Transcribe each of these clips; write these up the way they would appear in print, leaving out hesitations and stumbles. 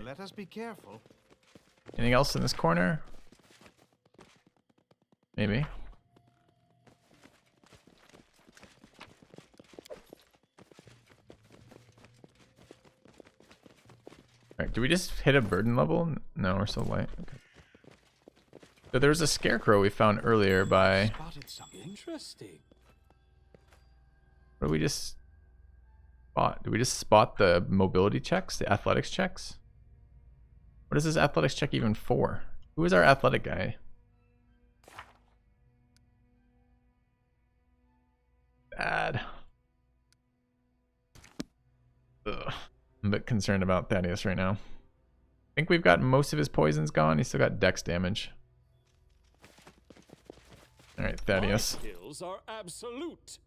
Let us be careful. Anything else in this corner? Maybe. Alright, did we just hit a burden level? No, we're still light. Okay. So there was a scarecrow we found earlier by... Spotted something interesting. What did we just spot? Did we just spot the mobility checks? The athletics checks? What is this athletics check even for? Who is our athletic guy? Bad. Ugh. I'm a bit concerned about Thaddeus right now. I think we've got most of his poisons gone. He's still got dex damage. Alright, Thaddeus. My skills are absolute.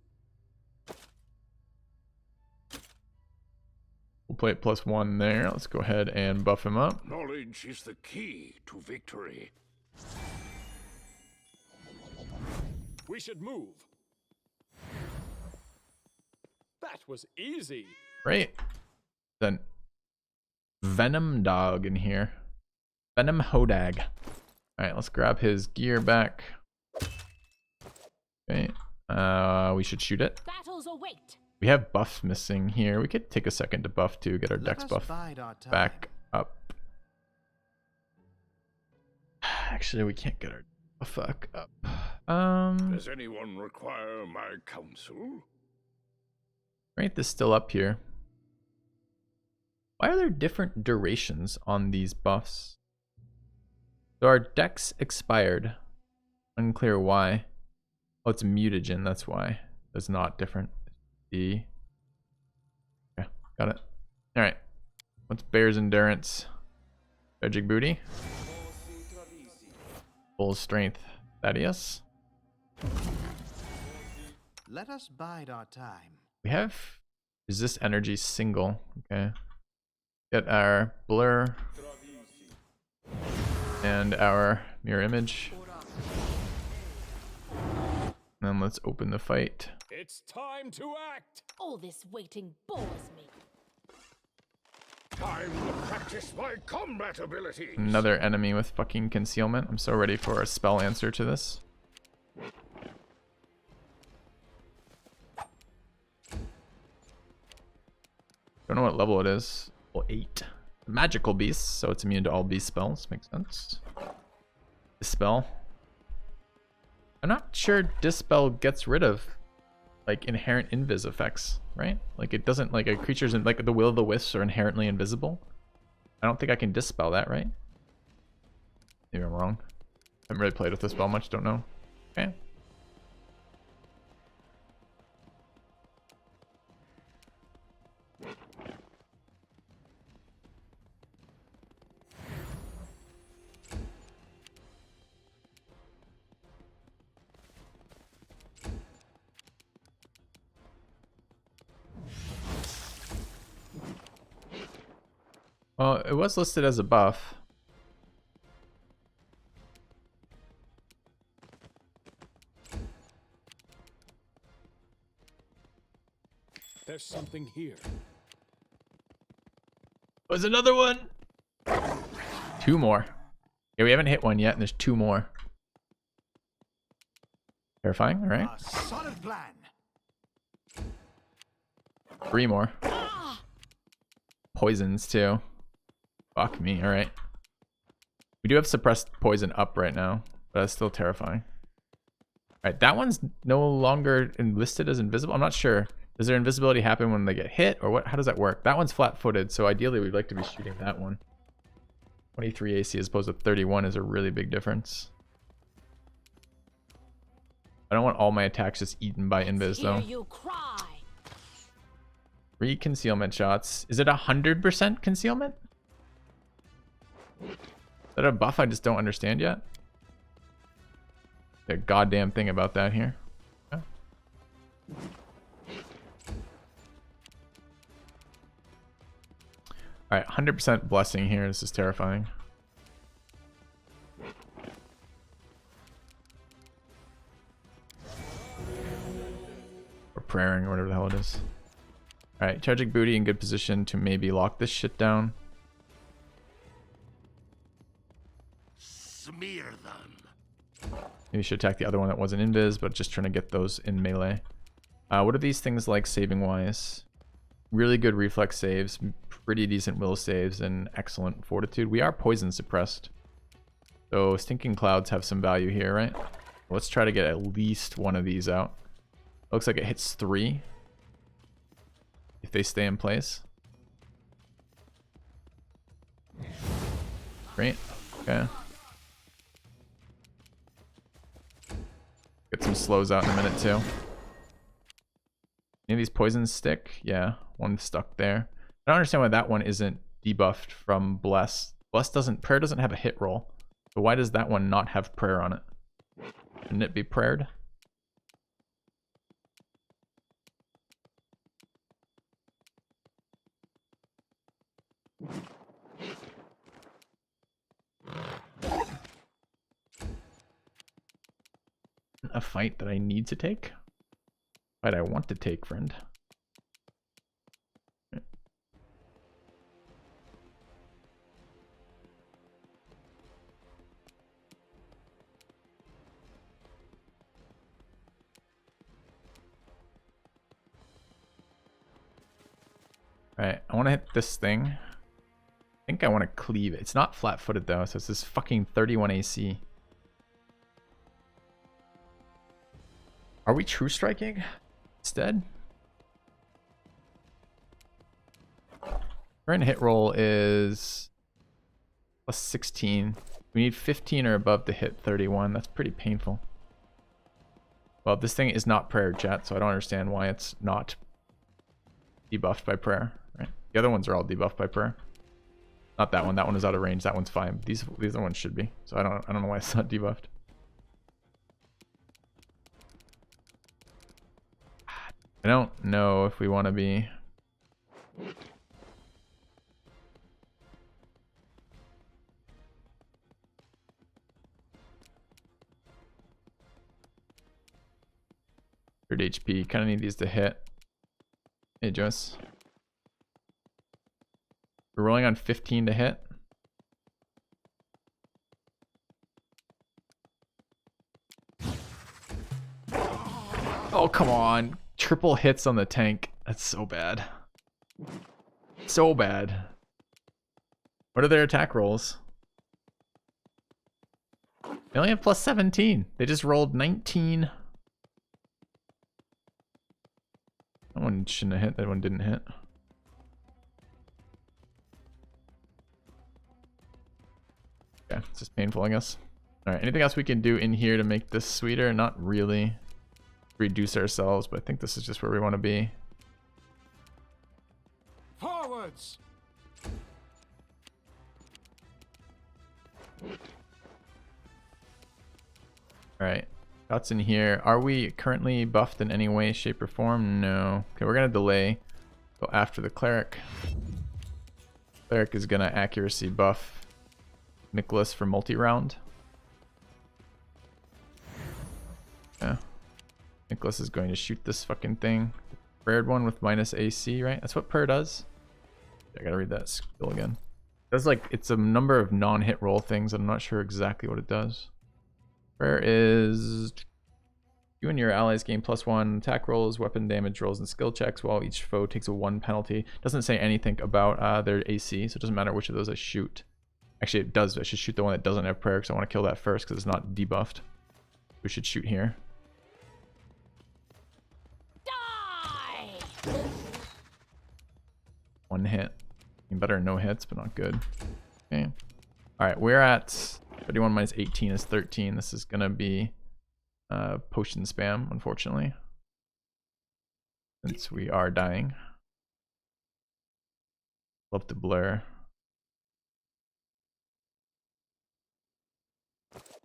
We'll play it +1 there. Let's go ahead and buff him up. Knowledge is the key to victory. We should move. That was easy. Great. Then Venom Dog in here. Venom Hodag. Alright, let's grab his gear back. Okay. We should shoot it. Battles await. We have buffs missing here. We could take a second to buff to get our dex buff back up. Actually, we can't get our buff back up. Does anyone require my counsel? Right, this is still up here. Why are there different durations on these buffs? So our dex expired. Unclear why. Oh, it's mutagen, that's why. It's not different. D. Okay, got it. Alright. What's Bear's endurance? Tragic booty. Full strength. Thaddeus. Let us bide our time. We have resist energy single. Okay. Get our blur and our mirror image. And then let's open the fight. It's time to act. All this waiting bores me. Time to practice my combat abilities. Another enemy with fucking concealment. I'm so ready for a spell answer to this. Don't know what level it is. Level 8. Magical beast, so it's immune to all beast spells. Makes sense. Dispel. I'm not sure Dispel gets rid of like inherent invis effects, right? Like it doesn't, like a creature's in, like the will of the wisps are inherently invisible. I don't think I can Dispel that, right? Maybe I'm wrong. I haven't really played with this spell much, don't know. Okay. Well, it was listed as a buff. There's something here. Was another one? 2 more. Yeah, we haven't hit one yet, and there's 2 more. Terrifying, all right. A solid plan. 3 more. Poisons too. Fuck me, alright. We do have suppressed poison up right now, but that's still terrifying. Alright, that one's no longer listed as invisible. I'm not sure. Does their invisibility happen when they get hit, or what? How does that work? That one's flat-footed, so ideally we'd like to be shooting that one. 23 AC as opposed to 31 is a really big difference. I don't want all my attacks just eaten by invis though. Hear you cry. 3 concealment shots. Is it 100% concealment? Is that a buff I just don't understand yet? The goddamn thing about that here. Yeah. Alright, 100% blessing here. This is terrifying. Or praying, or whatever the hell it is. Alright, tragic booty in good position to maybe lock this shit down. Maybe we should attack the other one that wasn't invis, but just trying to get those in melee. What are these things like saving wise? Really good reflex saves, pretty decent will saves, and excellent fortitude. We are poison suppressed. So stinking clouds have some value here, right? Let's try to get at least one of these out. Looks like it hits 3 if they stay in place. Great. Okay. Get some slows out in a minute too. Any of these poisons stick? Yeah, one stuck there. I don't understand why that one isn't debuffed from Bless. Prayer doesn't have a hit roll. So why does that one not have prayer on it? Shouldn't it be prayed? A fight that I need to take? Fight I want to take, friend. Alright, I want to hit this thing. I think I want to cleave it. It's not flat-footed though, so it's this fucking 31 AC. Are we true striking instead? Current hit roll is plus 16. We need 15 or above to hit 31. That's pretty painful. Well, this thing is not prayer, chat, so I don't understand why it's not debuffed by prayer. Right? The other ones are all debuffed by prayer. Not that one. That one is out of range. That one's fine. These other ones should be. So I don't know why it's not debuffed. I don't know if we want to be. Third HP. Kind of need these to hit. Hey, Joss. We're rolling on 15 to hit. Oh, come on. Triple hits on the tank. That's so bad. So bad. What are their attack rolls? They only have plus 17. They just rolled 19. That one shouldn't have hit. That one didn't hit. Okay, it's just painful, I guess. Alright, anything else we can do in here to make this sweeter? Not really. Reduce ourselves, but I think this is just where we want to be. Forwards! Alright, thoughts in here. Are we currently buffed in any way, shape, or form? No. Okay, we're going to delay. Go after the cleric. Cleric is going to accuracy buff Nicholas for multi-round. Yeah. Nicholas is going to shoot this fucking thing. Prayed one with minus AC, right? That's what prayer does. I gotta read that skill again. That's like, it's a number of non-hit roll things. I'm not sure exactly what it does. Prayer is you and your allies gain +1 attack rolls, weapon damage rolls, and skill checks while each foe takes a 1 penalty. Doesn't say anything about their AC, so it doesn't matter which of those I shoot. Actually, it does. I should shoot the one that doesn't have prayer because I want to kill that first because it's not debuffed. We should shoot here. One hit. Better no hits, but not good. Okay. Alright, we're at 31 minus 18 is 13. This is gonna be potion spam, unfortunately. Since we are dying. Love to blur.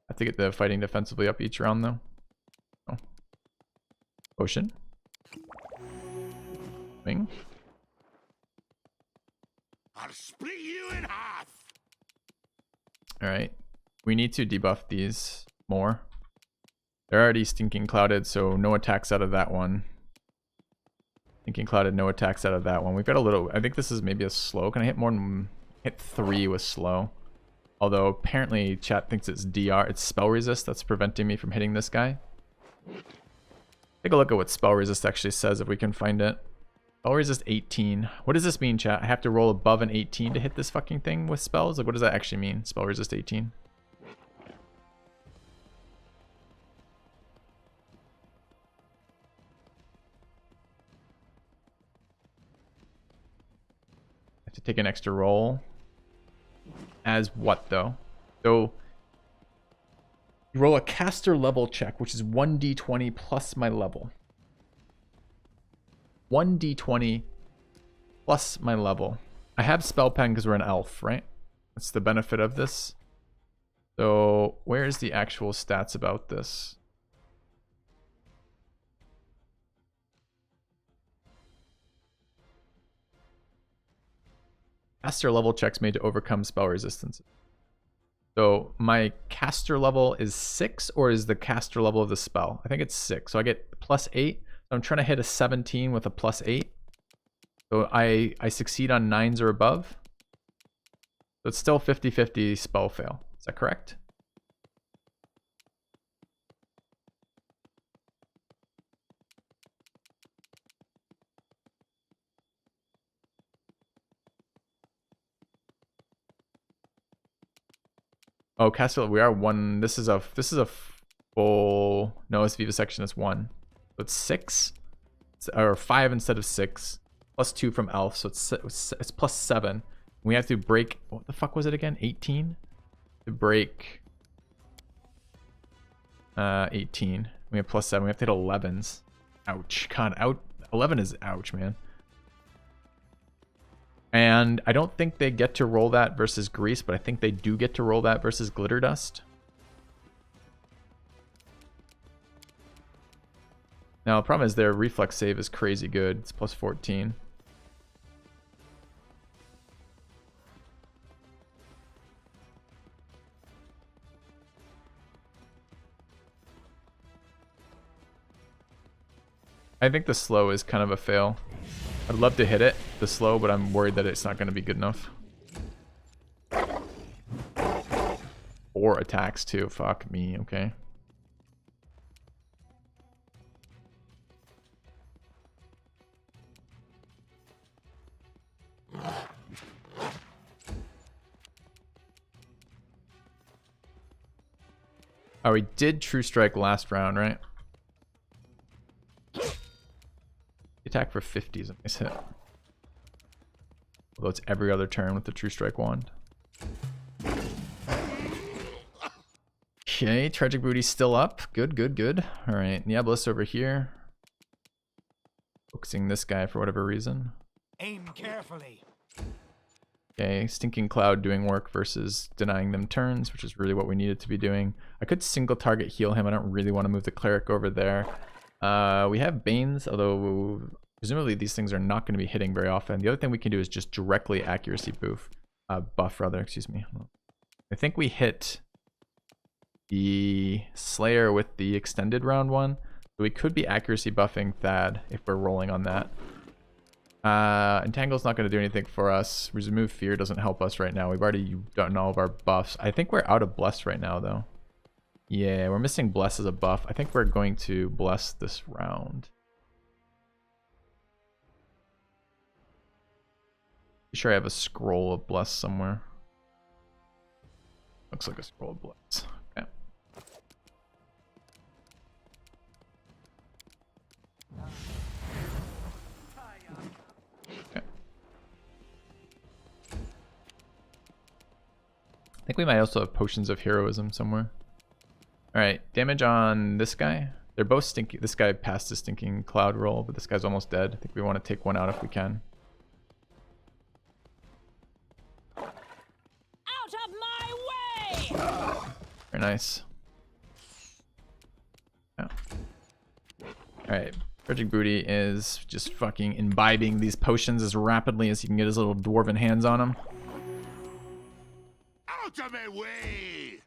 Have to get the fighting defensively up each round though. Oh. Potion. Wing. I'll split you in half. All right, we need to debuff these more. They're already stinking clouded, so no attacks out of that one. Stinking clouded, no attacks out of that one. We've got a little. I think this is maybe a slow. Can I hit more than hit 3 with slow? Although apparently chat thinks it's DR. It's spell resist that's preventing me from hitting this guy. Take a look at what spell resist actually says if we can find it. Spell resist 18. What does this mean, chat? I have to roll above an 18 to hit this fucking thing with spells? Like, what does that actually mean? Spell resist 18. I have to take an extra roll. As what, though? So, you roll a caster level check, which is 1d20 plus my level. 1d20 plus my level. I have spell pen because we're an elf, right? That's the benefit of this. So where's the actual stats about this? Caster level checks made to overcome spell resistance. So my caster level is 6, or is the caster level of the spell? I think it's 6. So I get +8. So I'm trying to hit a 17 with a +8. So I succeed on 9s or above. So it's still 50-50 spell fail. Is that correct? Oh, caster, we are 1. This is a full, no, it's vivisection is 1. So it's 6 or 5 instead of 6. +2 from elf, so it's +7. We have to break, what the fuck was it again? 18 to break 18. We have +7. We have to hit 11s. Ouch. God, 11 is ouch, man. And I don't think they get to roll that versus grease, but I think they do get to roll that versus glitter dust. Now, the problem is their reflex save is crazy good. It's +14. I think the slow is kind of a fail. I'd love to hit it, the slow, but I'm worried that it's not going to be good enough. 4 attacks too. Fuck me, okay. Oh, we did True Strike last round, right? Attack for 50 is a nice hit. Although it's every other turn with the True Strike wand. Okay, Tragic Booty's still up. Good, good, good. Alright, Nieblis over here. Focusing this guy for whatever reason. Aim carefully. Okay, Stinking Cloud doing work versus denying them turns, which is really what we needed to be doing. I could single target heal him. I don't really want to move the Cleric over there. We have Banes, although presumably these things are not going to be hitting very often. The other thing we can do is just directly accuracy buff rather, excuse me. I think we hit the Slayer with the extended round one. So we could be accuracy buffing Thad if we're rolling on that. Entangle's not going to do anything for us. Remove Fear doesn't help us right now. We've already done all of our buffs. I think we're out of Bless right now, though. Yeah, we're missing Bless as a buff. I think we're going to Bless this round. Pretty sure I have a scroll of Bless somewhere. Looks like a scroll of Bless. Okay. Okay. I think we might also have Potions of Heroism somewhere. Alright, damage on this guy. They're both stinky. This guy passed his Stinking Cloud roll, but this guy's almost dead. I think we want to take one out if we can. Out of my way! Very nice. Yeah. Alright, Tragic Booty is just fucking imbibing these potions as rapidly as he can get his little dwarven hands on them. Out of my way!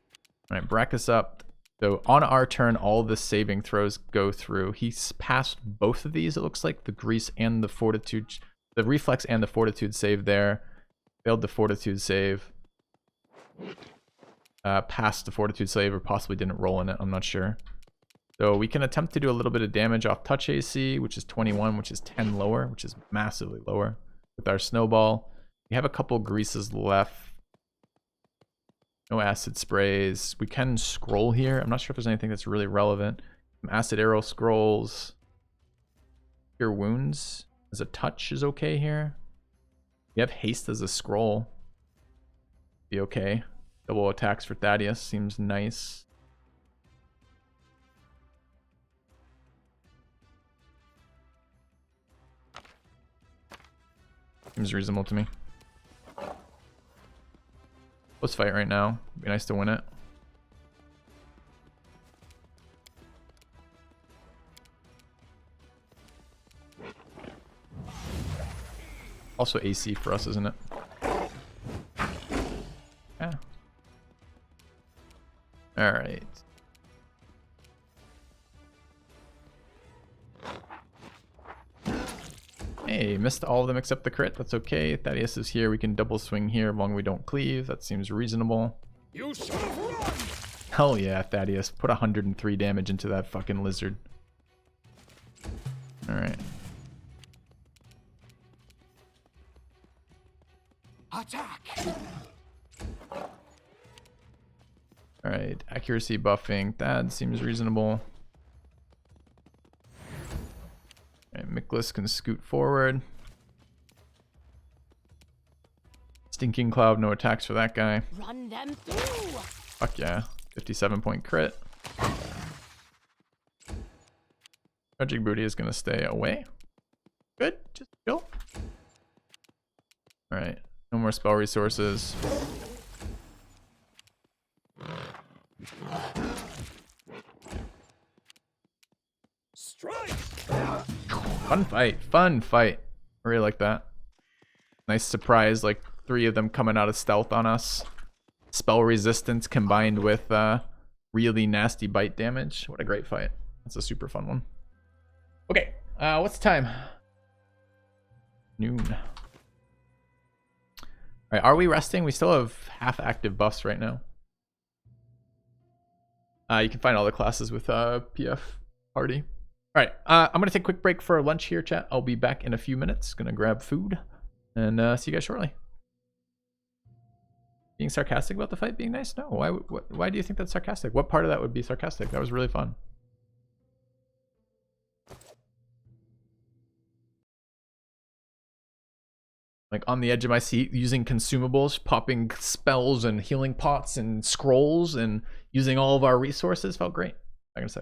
Alright, Brackus up. So on our turn, all the saving throws go through. He's passed both of these, it looks like. The Grease and the Fortitude. The Reflex and the Fortitude save there. Failed the Fortitude save. past the Fortitude Slave or possibly didn't roll in it. I'm not sure. So we can attempt to do a little bit of damage off touch AC, which is 21, which is 10 lower, which is massively lower with our snowball. We have a couple greases left. No acid sprays. We can scroll here. I'm not sure if there's anything that's really relevant. Some acid arrow scrolls. Cure wounds as a touch is okay here. We have haste as a scroll. Be okay. Double attacks for Thaddeus seems nice. Seems reasonable to me. Let's fight right now. It'd be nice to win it. Also AC for us, isn't it? Yeah. All right. Hey, missed all of them except the crit. That's okay. Thaddeus is here. We can double swing here as long as we don't cleave. That seems reasonable. You should have run! Hell yeah, Thaddeus. Put 103 damage into that fucking lizard. Alright. Attack! Alright, accuracy buffing. That seems reasonable. Alright, Miklas can scoot forward. Stinking Cloud, no attacks for that guy. Run them through. Fuck yeah. 57-point crit. Tragic Booty is going to stay away. Good. Just chill. Alright. No more spell resources. Strike! Fun fight. Fun fight. I really like that. Nice surprise. Like 3 of them coming out of stealth on us. Spell resistance combined with really nasty bite damage. What a great fight. That's a super fun one. Okay. What's the time? Noon. Alright, are we resting? We still have half active buffs right now. You can find all the classes with PF Party. Alright, I'm going to take a quick break for lunch here, chat. I'll be back in a few minutes. Going to grab food. And see you guys shortly. Being sarcastic about the fight being nice? No. Why do you think that's sarcastic? What part of that would be sarcastic? That was really fun. Like on the edge of my seat, using consumables, popping spells and healing pots and scrolls and using all of our resources felt great. I'm gonna say.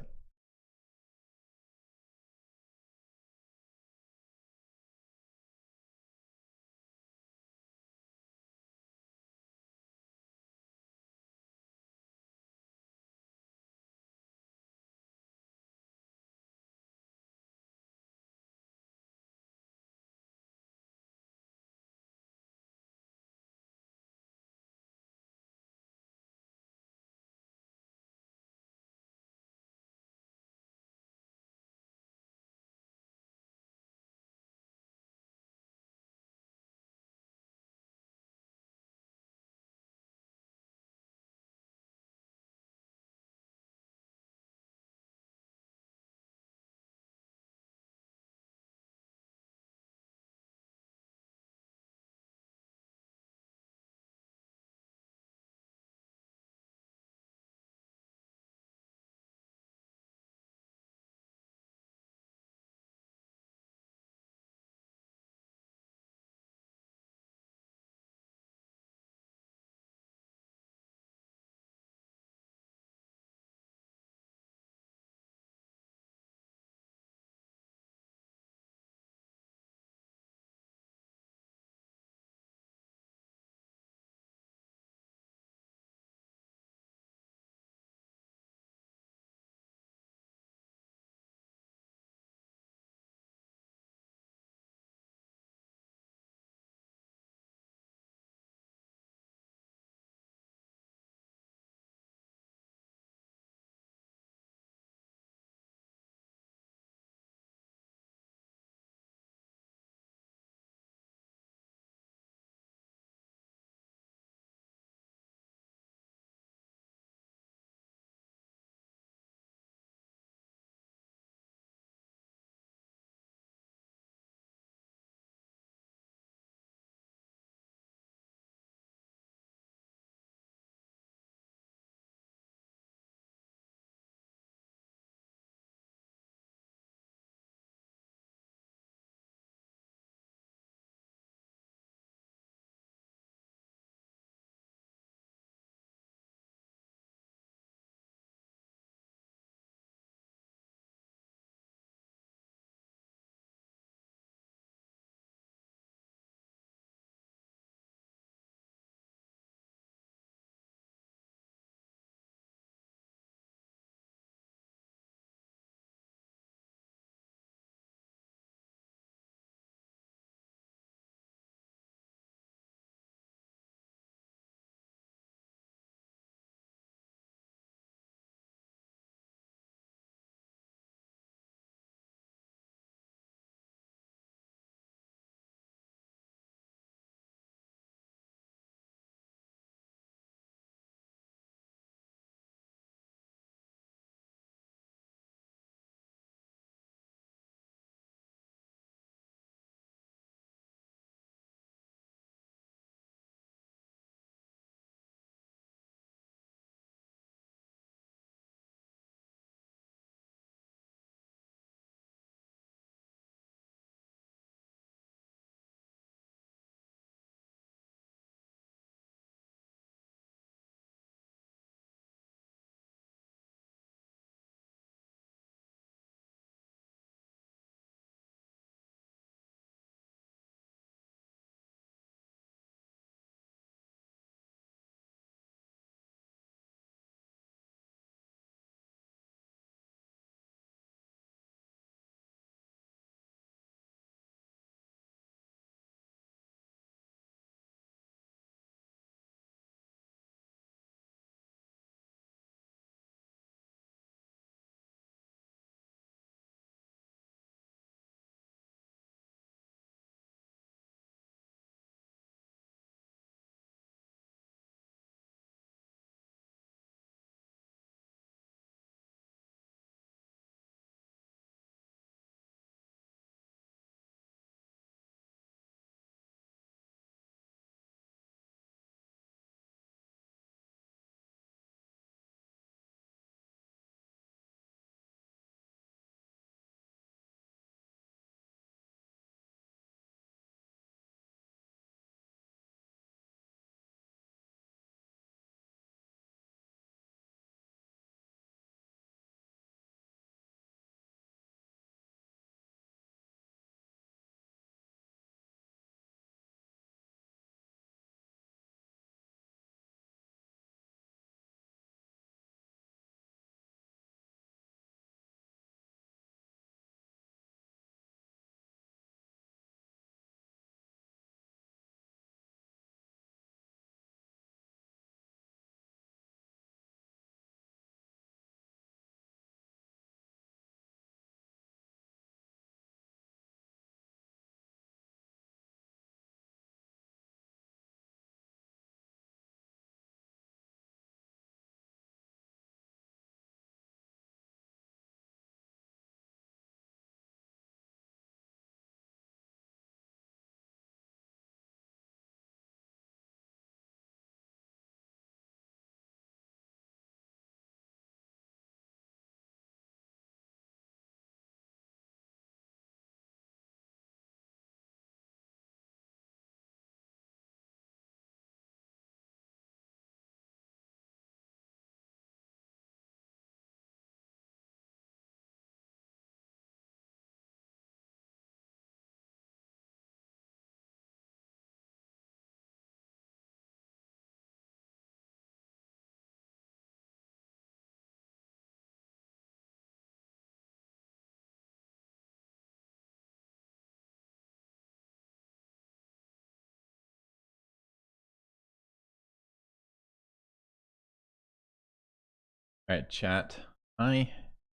Alright, chat. I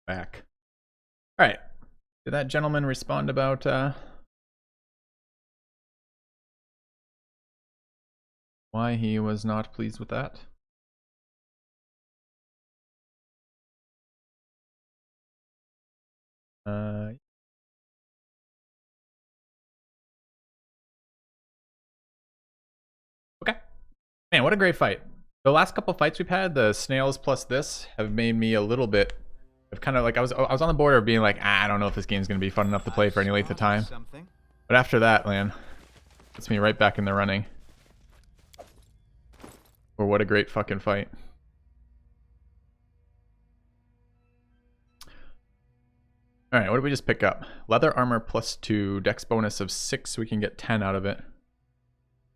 back. Alright. Did that gentleman respond about why he was not pleased with that? Okay. Man, what a great fight. The last couple fights we've had, the snails plus this, have made me a little bit of kind of like I was on the border of being like, I don't know if this game's gonna be fun enough to play for any length of time. But after that, man, puts me right back in the running. Or what a great fucking fight. Alright, what did we just pick up? Leather armor plus 2, dex bonus of 6, we can get 10 out of it.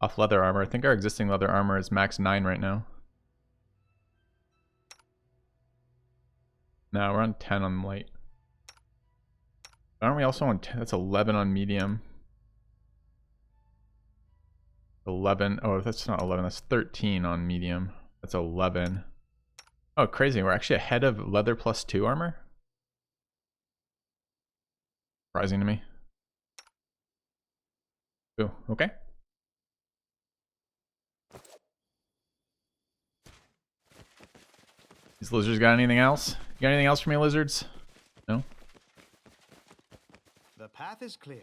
Off leather armor. I think our existing leather armor is max 9 right now. No, we're on 10 on light. Aren't we also on 10? That's 11 on medium. 11. Oh, that's not 11. That's 13 on medium. That's 11. Oh, crazy. We're actually ahead of leather plus 2 armor. Surprising to me. Ooh, okay. These lizards got anything else? You got anything else for me, lizards? No? The path is clear.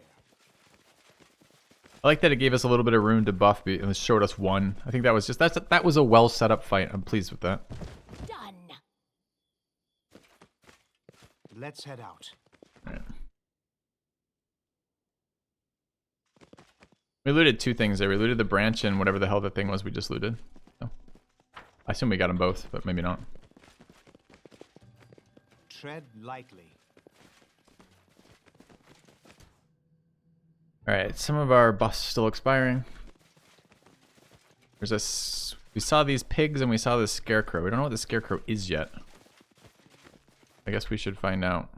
I like that it gave us a little bit of room to buff and it showed us 1. I think that was just that was a well set up fight. I'm pleased with that. Done. Let's head out. All right. We looted 2 things there. We looted the branch and whatever the hell the thing was we just looted. So, I assume we got them both, but maybe not. Tread lightly. Alright, some of our buffs still expiring. There's a... We saw these pigs and we saw this scarecrow. We don't know what the scarecrow is yet. I guess we should find out.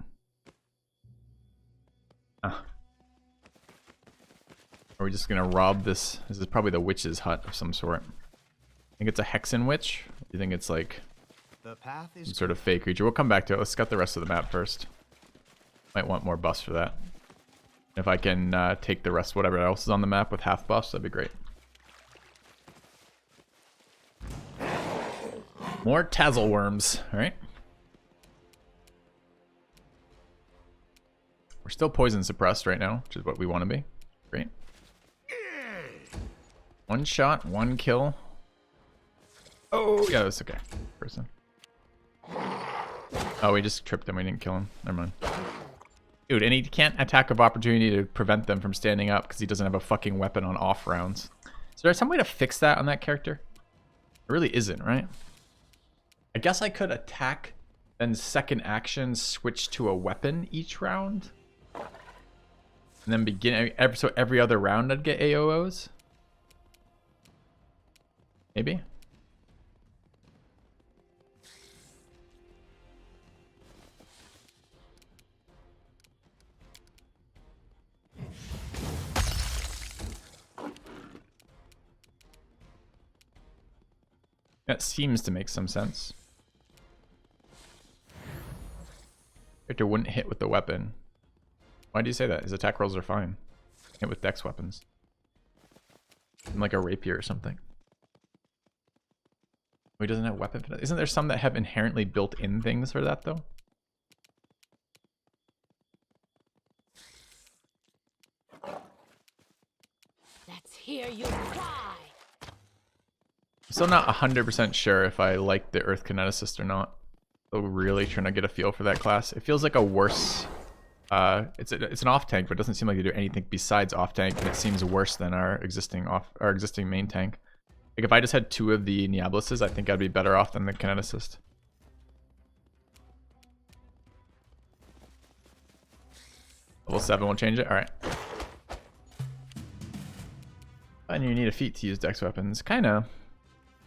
Ah. Are we just gonna rob this? This is probably the witch's hut of some sort. I think it's a Hexen witch. Do you think it's like The path is some sort of fake creature? We'll come back to it. Let's scout the rest of the map first. Might want more buffs for that. If I can take the rest, whatever else is on the map with half buffs, that'd be great. More tassel worms. All right. We're still poison suppressed right now, which is what we want to be. Great. 1 shot, 1 kill. Oh, yeah, that's okay. Person. Oh, we just tripped him. We didn't kill him. Never mind. Dude, and he can't attack of opportunity to prevent them from standing up because he doesn't have a fucking weapon on off rounds. Is there some way to fix that on that character? There really isn't, right? I guess I could attack, then second action switch to a weapon each round. And then begin, so every other round I'd get AOs? Maybe? That seems to make some sense. Character wouldn't hit with the weapon. Why do you say that? His attack rolls are fine. Hit with dex weapons. Like a rapier or something. Oh, he doesn't have weapon for that. Isn't there some that have inherently built-in things for that though? Let's hear you cry. I'm still not 100% sure if I like the Earth Kineticist or not. Still really trying to get a feel for that class. It feels like a worse... it's an off tank, but it doesn't seem like they do anything besides off tank, and it seems worse than our existing main tank. Like if I just had 2 of the Niabluses, I think I'd be better off than the Kineticist. Level 7 will change it. All right. And you need a feat to use dex weapons. Kind of.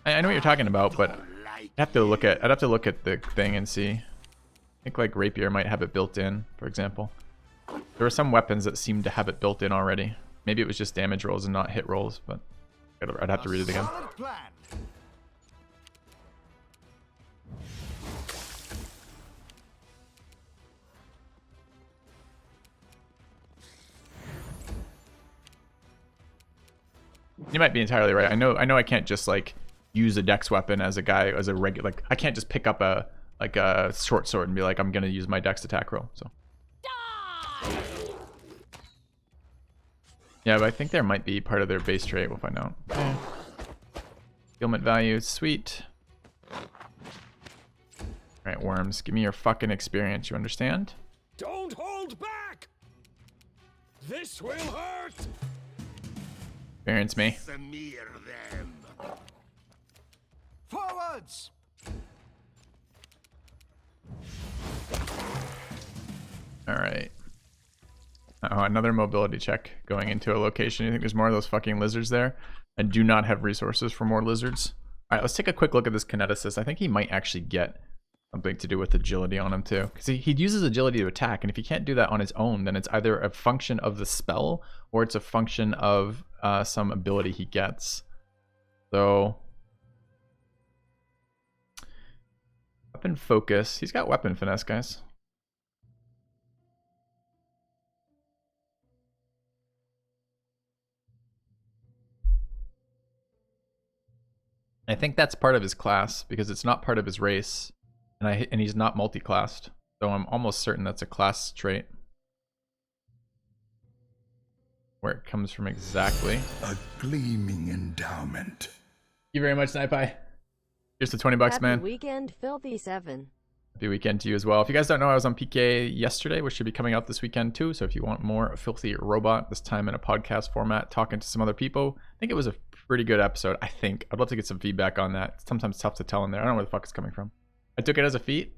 I know what you're talking about, but I'd have to look at the thing and see. I think like rapier might have it built in, for example. There are some weapons that seem to have it built in already. Maybe it was just damage rolls and not hit rolls, but I'd have to read it again. You might be entirely right. I know I can't just like use a dex weapon as a guy as a regular, like I can't just pick up a short sword and be like I'm gonna use my dex attack roll. So Die! yeah, but I think there might be part of their base trait. We'll find out. Ailment value, sweet. Alright, worms, give me your fucking experience, you understand? Don't hold back! This will hurt! Experience me. Smear them. Forwards! Alright. Oh, another mobility check going into a location. You think there's more of those fucking lizards there? I do not have resources for more lizards. Alright, let's take a quick look at this kineticist. I think he might actually get something to do with agility on him too. Because he uses agility to attack, and if he can't do that on his own, then it's either a function of the spell or it's a function of some ability he gets. So weapon focus. He's got weapon finesse, guys. I think that's part of his class because it's not part of his race, and he's not multi-classed. So I'm almost certain that's a class trait. Where it comes from exactly. A gleaming endowment. Thank you very much, Snipe. Here's the 20 bucks, man. Happy weekend, Filthy7. Happy weekend to you as well. If you guys don't know, I was on PK yesterday, which should be coming out this weekend too. So if you want more Filthy Robot, this time in a podcast format, talking to some other people, I think it was a pretty good episode. I think I'd love to get some feedback on that. It's sometimes tough to tell in there. I don't know where the fuck it's coming from. I took it as a feat.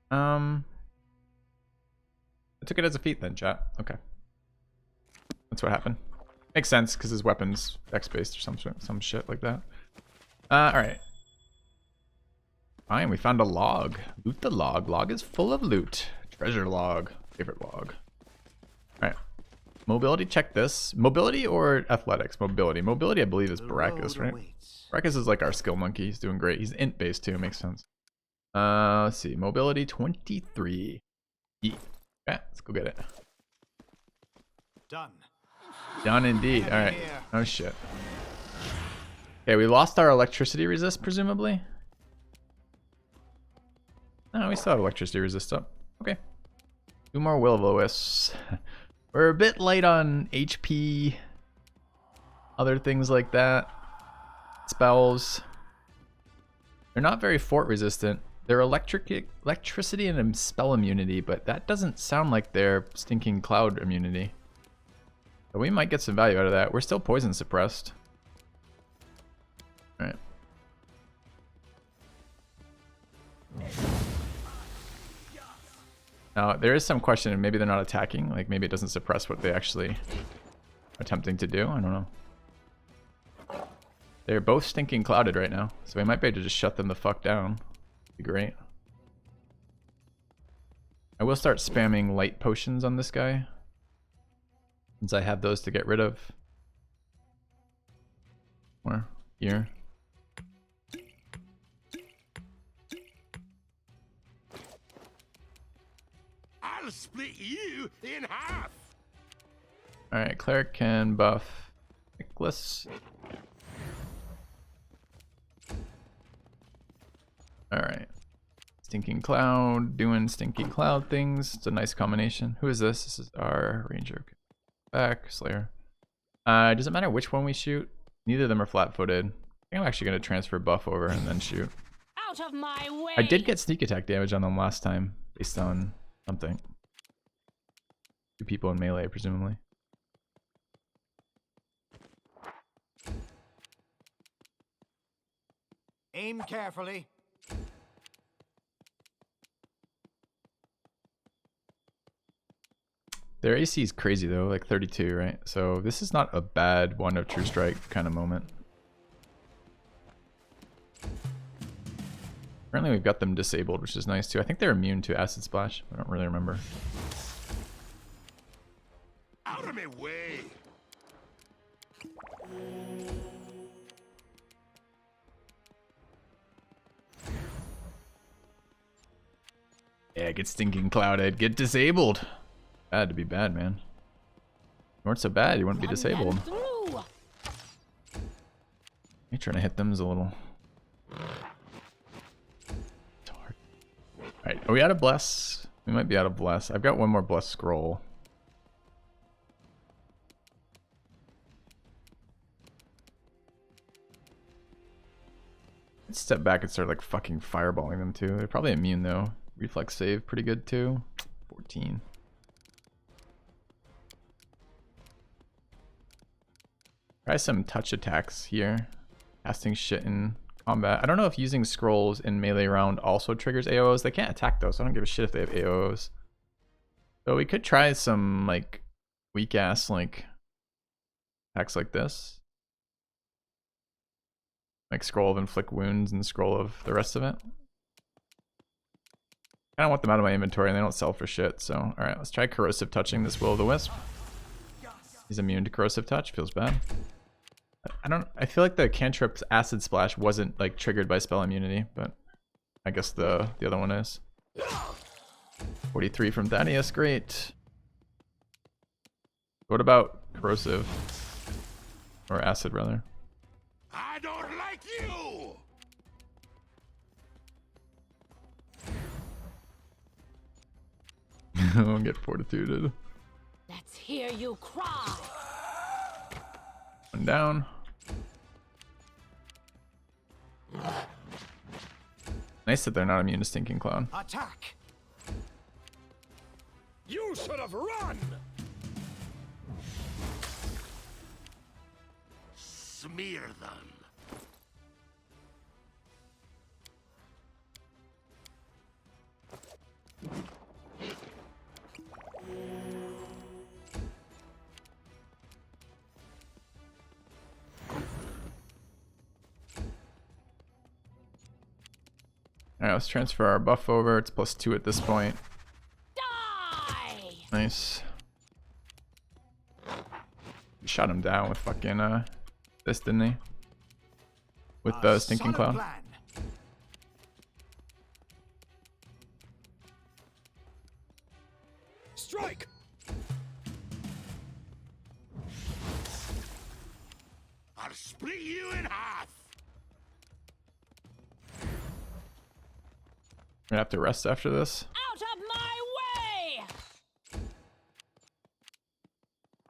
I took it as a feat then, chat. Okay, that's what happened. Makes sense because his weapons X based or some shit like that. All right. Fine, we found a log. Loot the log. Log is full of loot. Treasure log. Favorite log. Alright. Mobility, check this. Mobility or athletics? Mobility. Mobility, I believe, is Baracus, right? Baracus is like our skill monkey. He's doing great. He's int based too. Makes sense. Let's see. Mobility 23. Yeah, let's go get it. Done. Done indeed. Alright. Oh shit. Okay, we lost our electricity resist, presumably. No, we still have electricity resist up. Okay. 2 more will-o-wisps. We're a bit light on HP. Other things like that. Spells. They're not very fort resistant. They're electricity and spell immunity, but that doesn't sound like they're stinking cloud immunity. So we might get some value out of that. We're still poison suppressed. Alright. Now, there is some question, and maybe they're not attacking. Like, maybe it doesn't suppress what they actually are attempting to do. I don't know. They're both stinking clouded right now, so we might be able to just shut them the fuck down. Be great. I will start spamming light potions on this guy, since I have those to get rid of. Or here. I'll split you in half. Alright, cleric can buff Nicholas. Alright. Stinking cloud, doing stinking cloud things. It's a nice combination. Who is this? This is our ranger. Back, Slayer. Does it matter which one we shoot? Neither of them are flat-footed. I think I'm actually going to transfer buff over and then shoot. Out of my way! I did get sneak attack damage on them last time, based on something. 2 people in melee, presumably. Aim carefully. Their AC is crazy though, like 32, right? So this is not a bad one of true strike kind of moment. Apparently we've got them disabled, which is nice too. I think they're immune to acid splash. I don't really remember. Out of my way. Yeah, get stinking clouded, get disabled. Bad to be bad, man. You weren't so bad, you wouldn't be Run them disabled. through. Me trying to hit them is a little. It's hard. Alright, are we out of bless? We might be out of bless. I've got one more bless scroll. Let's step back and start like fucking fireballing them too. They're probably immune though. Reflex save pretty good too. 14. Try some touch attacks here. Casting shit in combat. I don't know if using scrolls in melee round also triggers AOs. They can't attack though, so I don't give a shit if they have AOs. So we could try some like weak ass like attacks like this. Like scroll of inflict wounds and scroll of the rest of it. I don't want them out of my inventory and they don't sell for shit. So alright, let's try corrosive touching this Will-o'-the-Wisp. He's immune to corrosive touch, feels bad. I feel like the cantrip's acid splash wasn't like triggered by spell immunity, but I guess the other one is. 43 from Thaddeus, great. What about corrosive? Or acid rather. I don't like you. I won't get fortituded. Let's hear you cry. One down. Nice that they're not immune to Stinking Cloud. Attack! You should have run! Smear them. Alright, let's transfer our buff over. It's +2 at this point. Die! Nice. Shot him down with fucking this, didn't he? With the Stinking Solid Cloud. plan. Strike! I'll split you in half. We're gonna have to rest after this. Out of my way!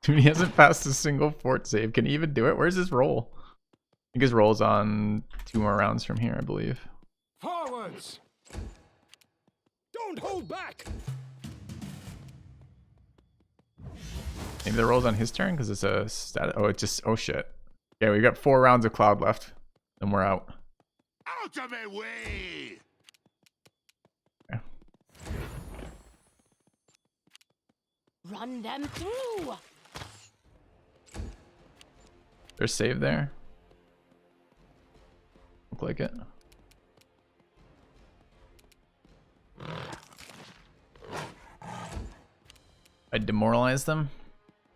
Dude, he hasn't passed a single fort save. Can he even do it? Where's his roll? I think his roll's on 2 more rounds from here, I believe. Forwards! Don't hold back! Maybe the roll's on his turn because it's a stat. Oh, it just. Oh shit. Yeah, we got 4 rounds of Cloud left. Then we're out. Out of my way. Run them through! There's save there. Look like it. I demoralize them.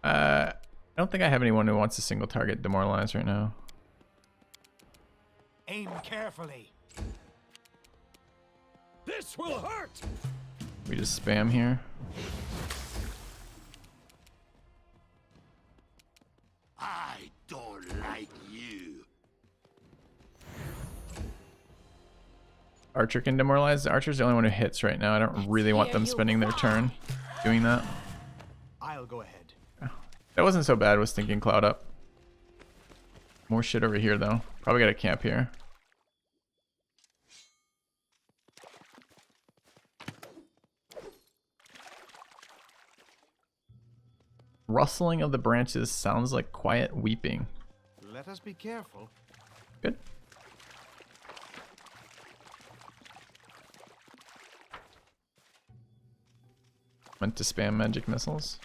I don't think I have anyone who wants a single target demoralized right now. Aim carefully. This will hurt! We just spam here. I don't like you. Archer can demoralize. The Archer's the only one who hits right now. I don't really want them spending their turn doing that. I'll go ahead. That wasn't so bad with Stinking Cloud up. More shit over here though. Probably got a camp here. Rustling of the branches sounds like quiet weeping. Let us be careful. Good. Meant to spam magic missiles.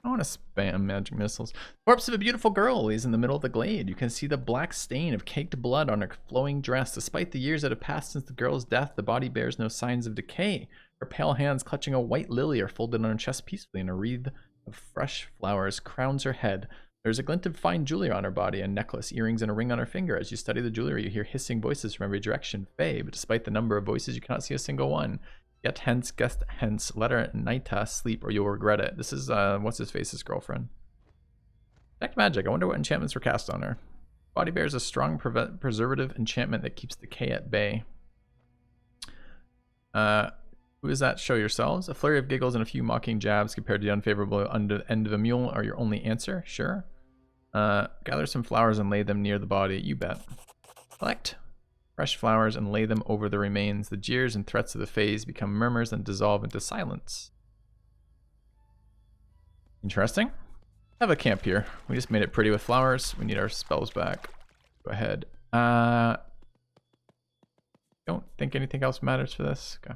I want to spam magic missiles. Corpse of a beautiful girl lays in the middle of the glade. You can see the black stain of caked blood on her flowing dress. Despite the years that have passed since the girl's death, the body bears no signs of decay. Her pale hands clutching a white lily are folded on her chest peacefully, and a wreath of fresh flowers crowns her head. There's a glint of fine jewelry on her body, a necklace, earrings, and a ring on her finger. As you study the jewelry, you hear hissing voices from every direction. Faye, but despite the number of voices, you cannot see a single one. Get hence, guest hence, let her Naita sleep, or you'll regret it. This is, what's his face's girlfriend. Detect magic. I wonder what enchantments were cast on her. Body bears a strong preservative enchantment that keeps decay at bay. Who is that? Show yourselves. A flurry of giggles and a few mocking jabs compared to the unfavorable end of a mule are your only answer. Sure. Gather some flowers and lay them near the body. You bet. Collect fresh flowers and lay them over the remains. The jeers and threats of the phase become murmurs and dissolve into silence. Interesting. Have a camp here. We just made it pretty with flowers. We need our spells back. Go ahead. Don't think anything else matters for this. Okay.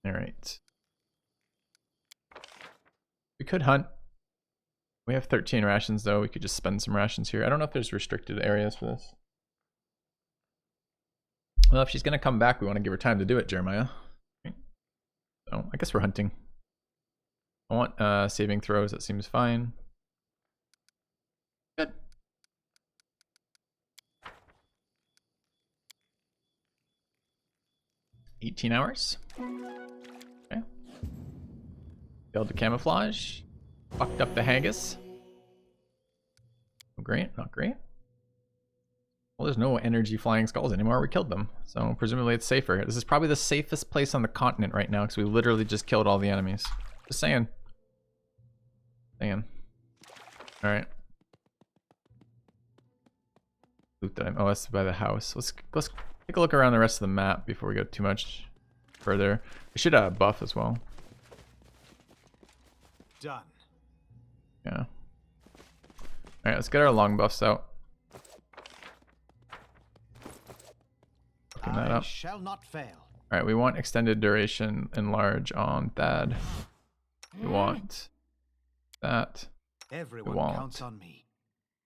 All right. We could hunt. We have 13 rations though. We could just spend some rations here. I don't know if there's restricted areas for this. Well, if she's gonna come back, we want to give her time to do it, Jeremiah. Okay. So I guess we're hunting. I want saving throws. That seems fine. Good. $18 hours. Okay. Failed to camouflage. Fucked up the haggis. Oh, great, not great. Well, there's no energy flying skulls anymore. We killed them. So presumably it's safer. This is probably the safest place on the continent right now because we literally just killed all the enemies. Just saying. Saying. Alright. Loot that oh, that's by the house. Let's take a look around the rest of the map before we go too much further. We should buff as well. Done. Yeah. Alright, let's get our long buffs out. Looking that I up. shall not fail. Alright, we want extended duration enlarge on Thad. We want that. Everyone want counts on me.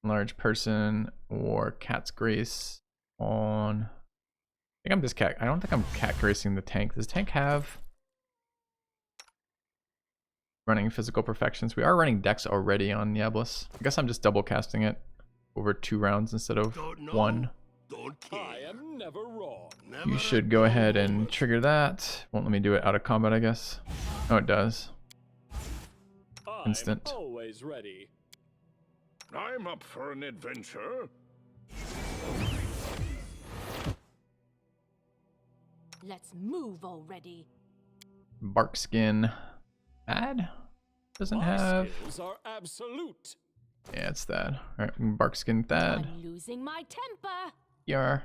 Enlarge person or Cat's Grace on. I think I'm just cat. I don't think I'm cat gracing the tank. Does the tank have running physical perfections? We are running Dex already on Diablos. I guess I'm just double casting it over 2 rounds instead of 1. I am never wrong. You should go ahead and trigger that. Won't let me do it out of combat, I guess. Oh, it does. Instant. I'm always ready. I'm up for an adventure. Let's move already. Bark skin. Bad? Doesn't My have. skills are absolute. Yeah, it's that. Alright, bark skin Thad. I'm losing my temper. You're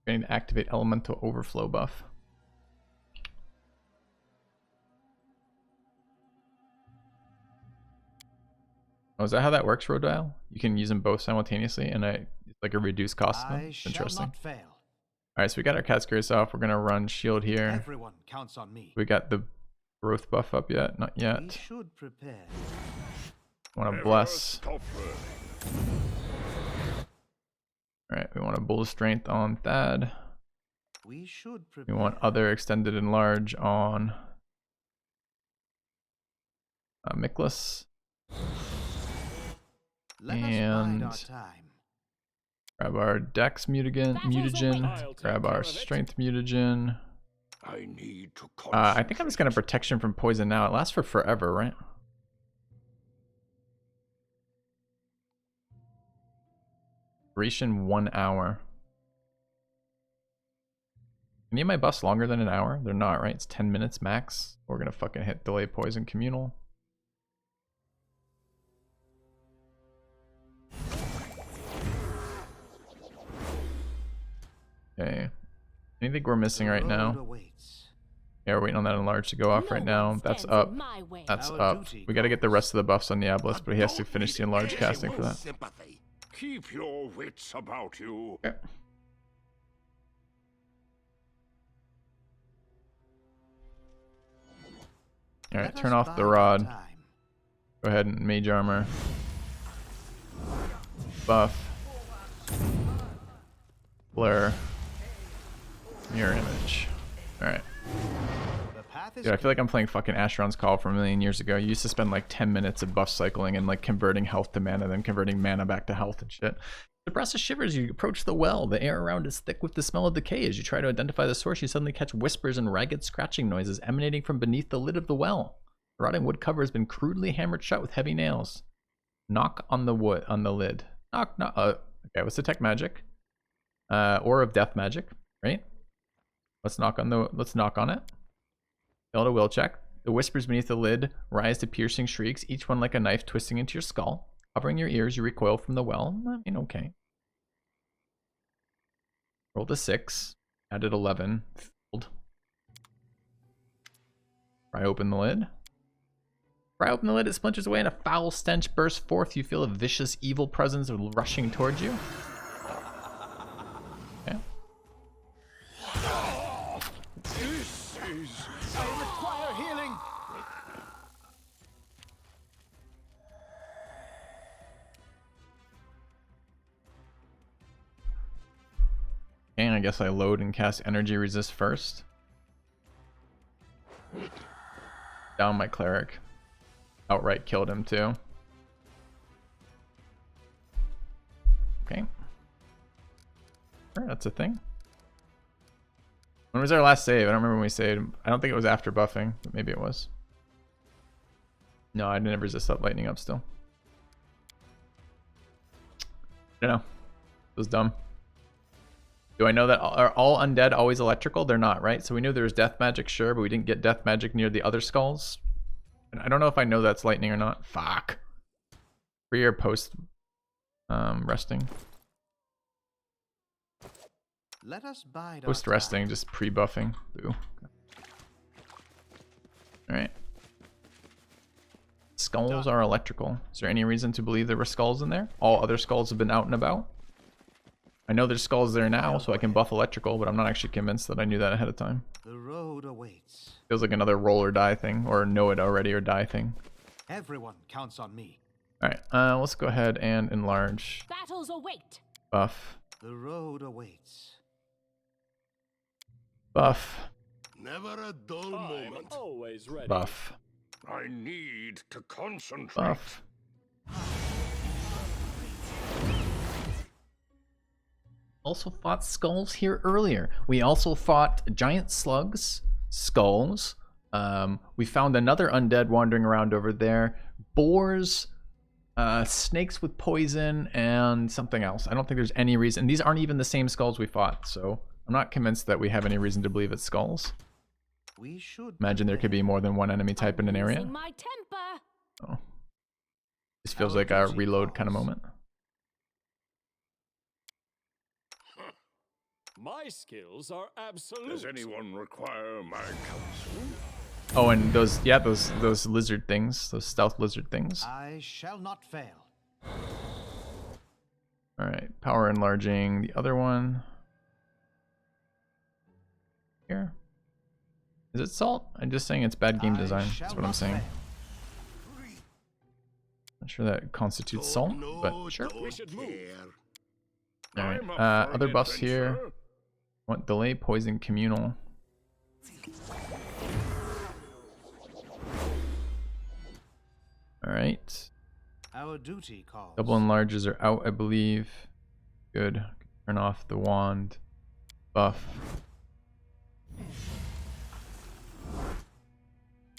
going to activate elemental overflow buff. Oh, is that how that works, Rodile? You can use them both simultaneously, and it's like a reduced cost. I shall Interesting. not fail. All right, so we got our Cat's Grace off. We're gonna run shield here. Everyone counts on me. We got the growth buff up yet? Not We yet. should prepare. Want to Never bless. stop learning. All right, we want a bull strength on Thad. We should We prepare. want other extended and large on Miklas. Let us and- bide our time. Grab our Dex mutagen. I'll take Grab care our of it. Strength mutagen. I need to I think I'm just gonna protection from poison now. It lasts for forever, right? Duration 1 hour. Any of my buffs longer than an hour? They're not, right? It's 10 minutes max. We're gonna fucking hit delay poison communal. Okay. Anything we're missing right The road now? awaits. Yeah, we're waiting on that enlarge to go off right now. That's up. That's Our up. duty We got to get the rest of the buffs on Diablos, but he has to Don't finish the need enlarge casting for anyone that. sympathy. Keep your wits about you. Okay. All right, Let turn us off the bide our rod. time. Go ahead and mage armor. Buff. Blur. Mirror image. All right. The path is Dude, I feel like I'm playing fucking Asheron's Call from a million years ago. You used to spend like 10 minutes of buff cycling and like converting health to mana, then converting mana back to health and shit. The breast shivers. You approach the well. The air around is thick with the smell of decay. As you try to identify the source, you suddenly catch whispers and ragged scratching noises emanating from beneath the lid of the well. The rotting wood cover has been crudely hammered shut with heavy nails. Knock on the wood on the lid. Knock, knock. Okay, what's detect magic? Or of death magic, right? Let's knock on it. Failed a will check. The whispers beneath the lid rise to piercing shrieks, each one like a knife twisting into your skull. Covering your ears, you recoil from the well. I mean, okay. Rolled a 6. Added 11. Failed. Pry open the lid. Pry open the lid, it splinters away and a foul stench bursts forth. You feel a vicious, evil presence rushing towards you. Okay. This is... I require healing. And I guess I load and cast energy resist first. Down my cleric. Outright killed him too. Okay. Sure, that's a thing. When was our last save? I don't remember when we saved. I don't think it was after buffing, but maybe it was. No, I didn't resist that lightning up still. I don't know. It was dumb. Do I know that are all undead always electrical? They're not, right? So we knew there was death magic, sure, but we didn't get death magic near the other skulls. And I don't know if I know that's lightning or not. Fuck. Pre or post resting? Let us bide our Post resting, just pre-buffing. Boo. Alright. Skulls are electrical. Is there any reason to believe there were skulls in there? All other skulls have been out and about. I know there's skulls there now, so I can buff electrical, but I'm not actually convinced that I knew that ahead of time. The road awaits. Feels like another roll or die thing, or know it already or die thing. Everyone counts on me. Alright, let's go ahead and enlarge. Battles await. Buff. The road awaits. Buff. Never a dull I'm moment. always ready. Buff. I need to concentrate. Buff. Also fought skulls here earlier. We also fought giant slugs, skulls. We found another undead wandering around over there. Boars, snakes with poison, and something else. I don't think there's any reason. These aren't even the same skulls we fought, so I'm not convinced that we have any reason to believe it's skulls. We should Imagine there could be more than one enemy type in an area. Losing my temper. Oh. This feels like a reload kind of moment. My skills are absolute. Does anyone require my counsel? Oh, and those, yeah, those lizard things, those stealth lizard things. I shall not fail. All right, power enlarging the other one. Here. Is it salt? I'm just saying it's bad game design. That's what I'm saying. Not sure that constitutes salt, but sure. We should move. All right, I'm up for other an buffs here. adventure. Want delay poison communal. All right. Our duty calls. Double enlarges are out, I believe. Good. Turn off the wand. Buff.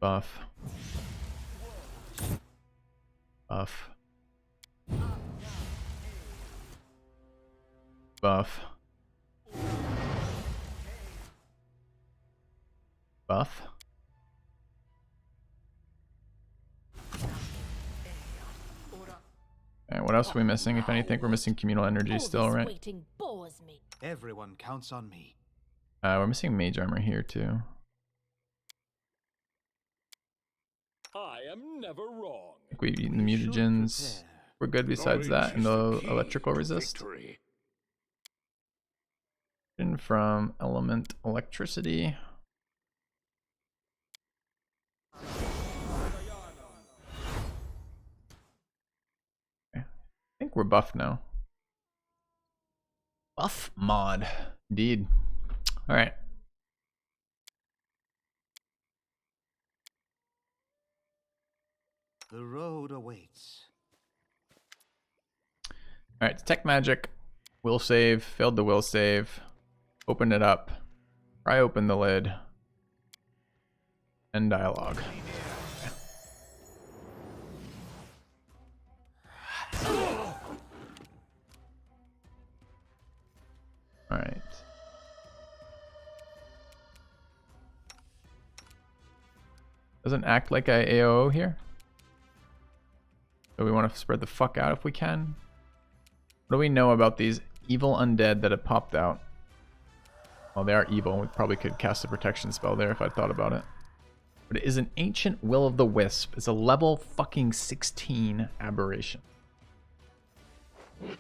Buff. Buff. Buff. Buff. Alright, what else are we missing? If anything, we're missing communal energy All still, this right? waiting bores me. Everyone counts on me. We're missing mage armor here too. I am never wrong. I think we've eaten the We should mutagens. prepare. We're good besides that, and the electrical resist. Victory. In from element electricity. Okay. I think we're buffed now. Buff mod. Indeed. Alright. The road awaits. Alright, detect magic. Will save. Failed the will save. Open it up. Pry open the lid. End dialogue. Doesn't act like a AOO here. So we want to spread the fuck out if we can. What do we know about these evil undead that have popped out? Well, they are evil. We probably could cast a protection spell there if I thought about it. But it is an ancient will of the wisp. It's a level fucking 16 aberration. Kind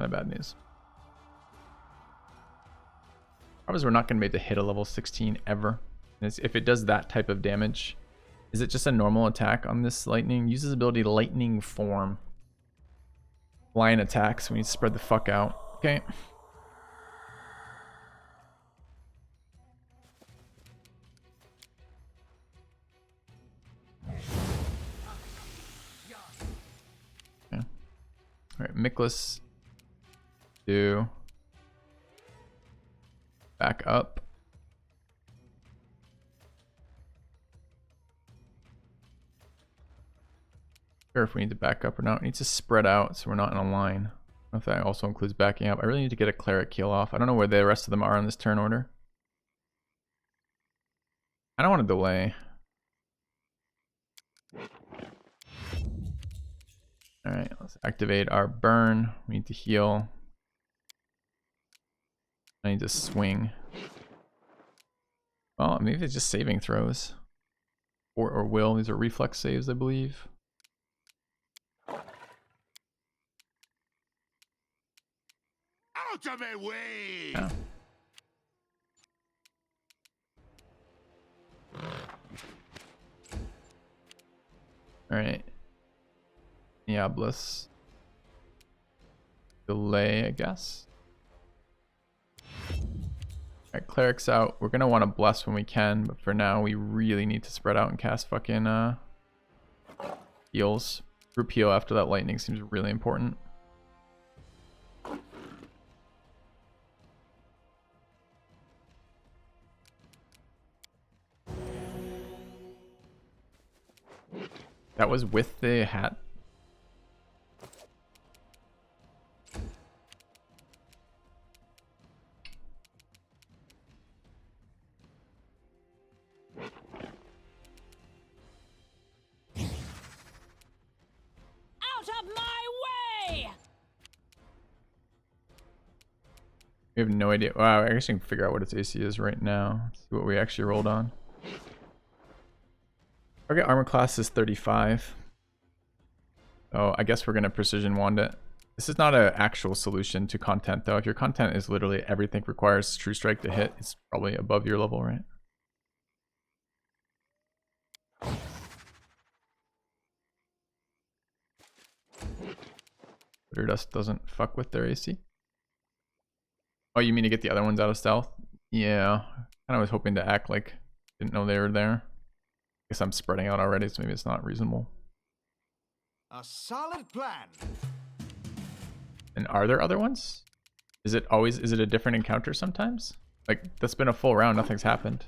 of bad news. Probably we're not going to be able to hit a level 16 ever. And if it does that type of damage, is it just a normal attack on this lightning? Uses ability lightning form. Flying attacks. We need to spread the fuck out. Okay. Okay. Alright, Miklas. Do. Back up. Sure if we need to back up or not. We need to spread out so we're not in a line. I don't know if that also includes backing up. I really need to get a cleric heal off. I don't know where the rest of them are on this turn order. I don't want to delay. Alright, let's activate our burn. We need to heal. I need to swing. Well, maybe it's just saving throws. Or will. These are reflex saves, I believe. Out of my way! Yeah. Alright. Diablos. Delay, I guess. Alright, cleric's out. We're gonna want to bless when we can, but for now we really need to spread out and cast fucking heals. Group heal after that lightning seems really important. That was with the hat. Out of my way! We have no idea. Wow, I guess I can figure out what its AC is right now. Let's see what we actually rolled on. Target armor class is 35. Oh, I guess we're gonna precision wand it. This is not an actual solution to content though. If your content is literally everything requires true strike to hit, it's probably above your level, right? Bitter Dust doesn't fuck with their AC. Oh, you mean to get the other ones out of stealth? Yeah. I was hoping to act like didn't know they were there. Guess I'm spreading out already, so maybe it's not reasonable. A solid plan. And are there other ones? Is it a different encounter sometimes? Like, that's been a full round, nothing's happened.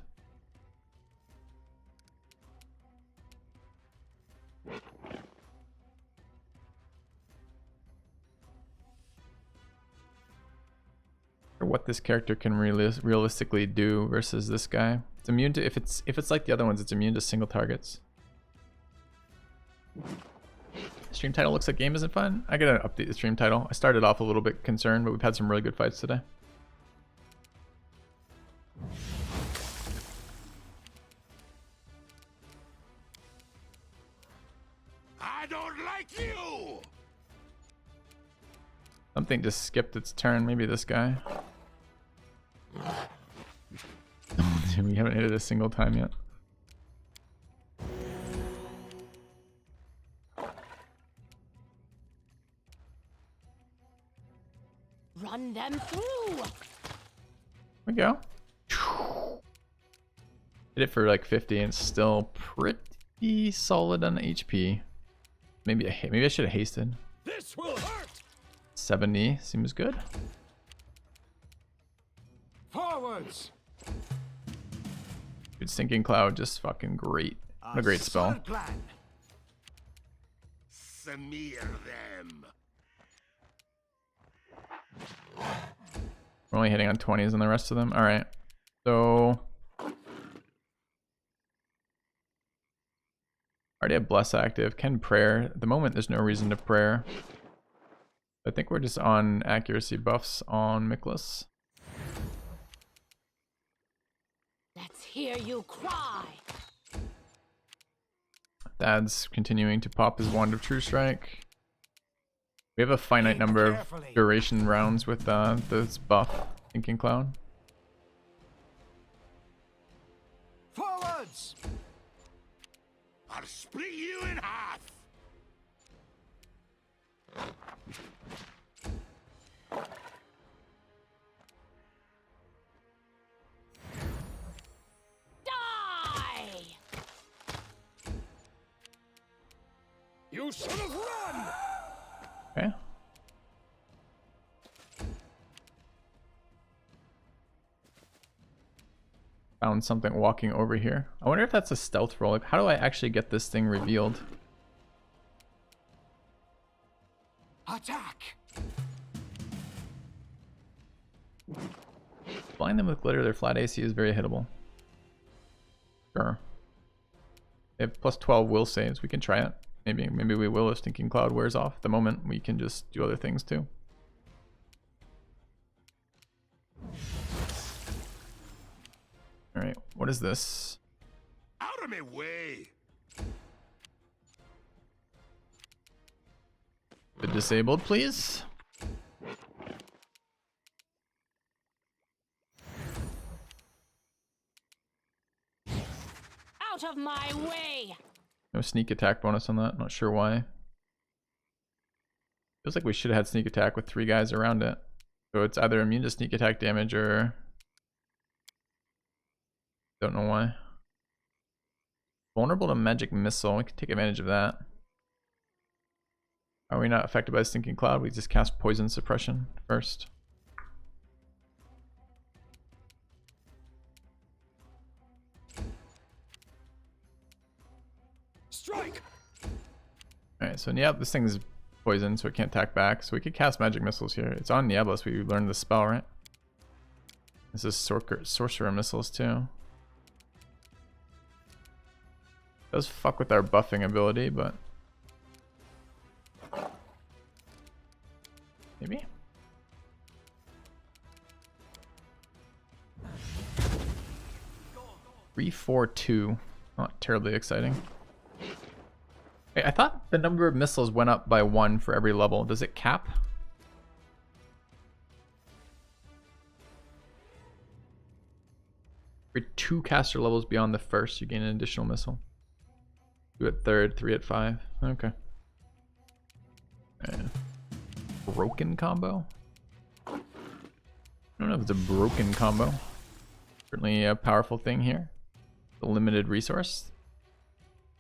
Or what this character can realistically do versus this guy. It's immune to, if it's like the other ones, it's immune to single targets. Stream title looks like game isn't fun. I gotta update the stream title. I started off a little bit concerned, but we've had some really good fights today. I don't like you! Something just skipped its turn. Maybe this guy. We haven't hit it a single time yet. Run them through! There we go. Hit it for like 50 and still pretty solid on HP. Maybe I should have hasted. This will hurt! 70 seems good. Forwards. Dude, Sinking Cloud, just fucking great. What a great spell. Solid plan. Smear them. We're only hitting on 20s on the rest of them. Alright. So already have bless active. Can prayer. At the moment there's no reason to prayer. I think we're just on accuracy buffs on Miklas. Let's hear you cry. Dad's continuing to pop his Wand of True Strike. We have a finite Aim number of carefully. duration rounds with this buff, Thinking Cloud. Forwards! I'll split you in half. Die! You should have run! Okay. Found something walking over here. I wonder if that's a stealth roll. Like, how do I actually get this thing revealed? Attack! Blind them with glitter, their flat AC is very hittable. Sure. They have plus 12 will saves. We can try it. Maybe we will if Thinking Cloud wears off. At the moment, we can just do other things too. Alright, what is this? Out of my way. The disabled, please? Out of my way! No sneak attack bonus on that. Not sure why. Feels like we should have had sneak attack with 3 guys around it. So it's either immune to sneak attack damage or... Don't know why. Vulnerable to magic missile. We can take advantage of that. Are we not affected by Stinking Cloud? We just cast poison suppression first. Strike! Alright, so yeah, this thing's poison, so it can't attack back. So we could cast magic missiles here. It's on Nieblas. We learned the spell, right? This is sorcerer missiles too. Does fuck with our buffing ability, but maybe. Three, 4, 2. Not terribly exciting. Hey, I thought the number of missiles went up by 1 for every level. Does it cap? For 2 caster levels beyond the first, you gain an additional missile. 2 at 3rd, 3 at 5. Okay. Broken combo? I don't know if it's a broken combo. Certainly a powerful thing here. The limited resource.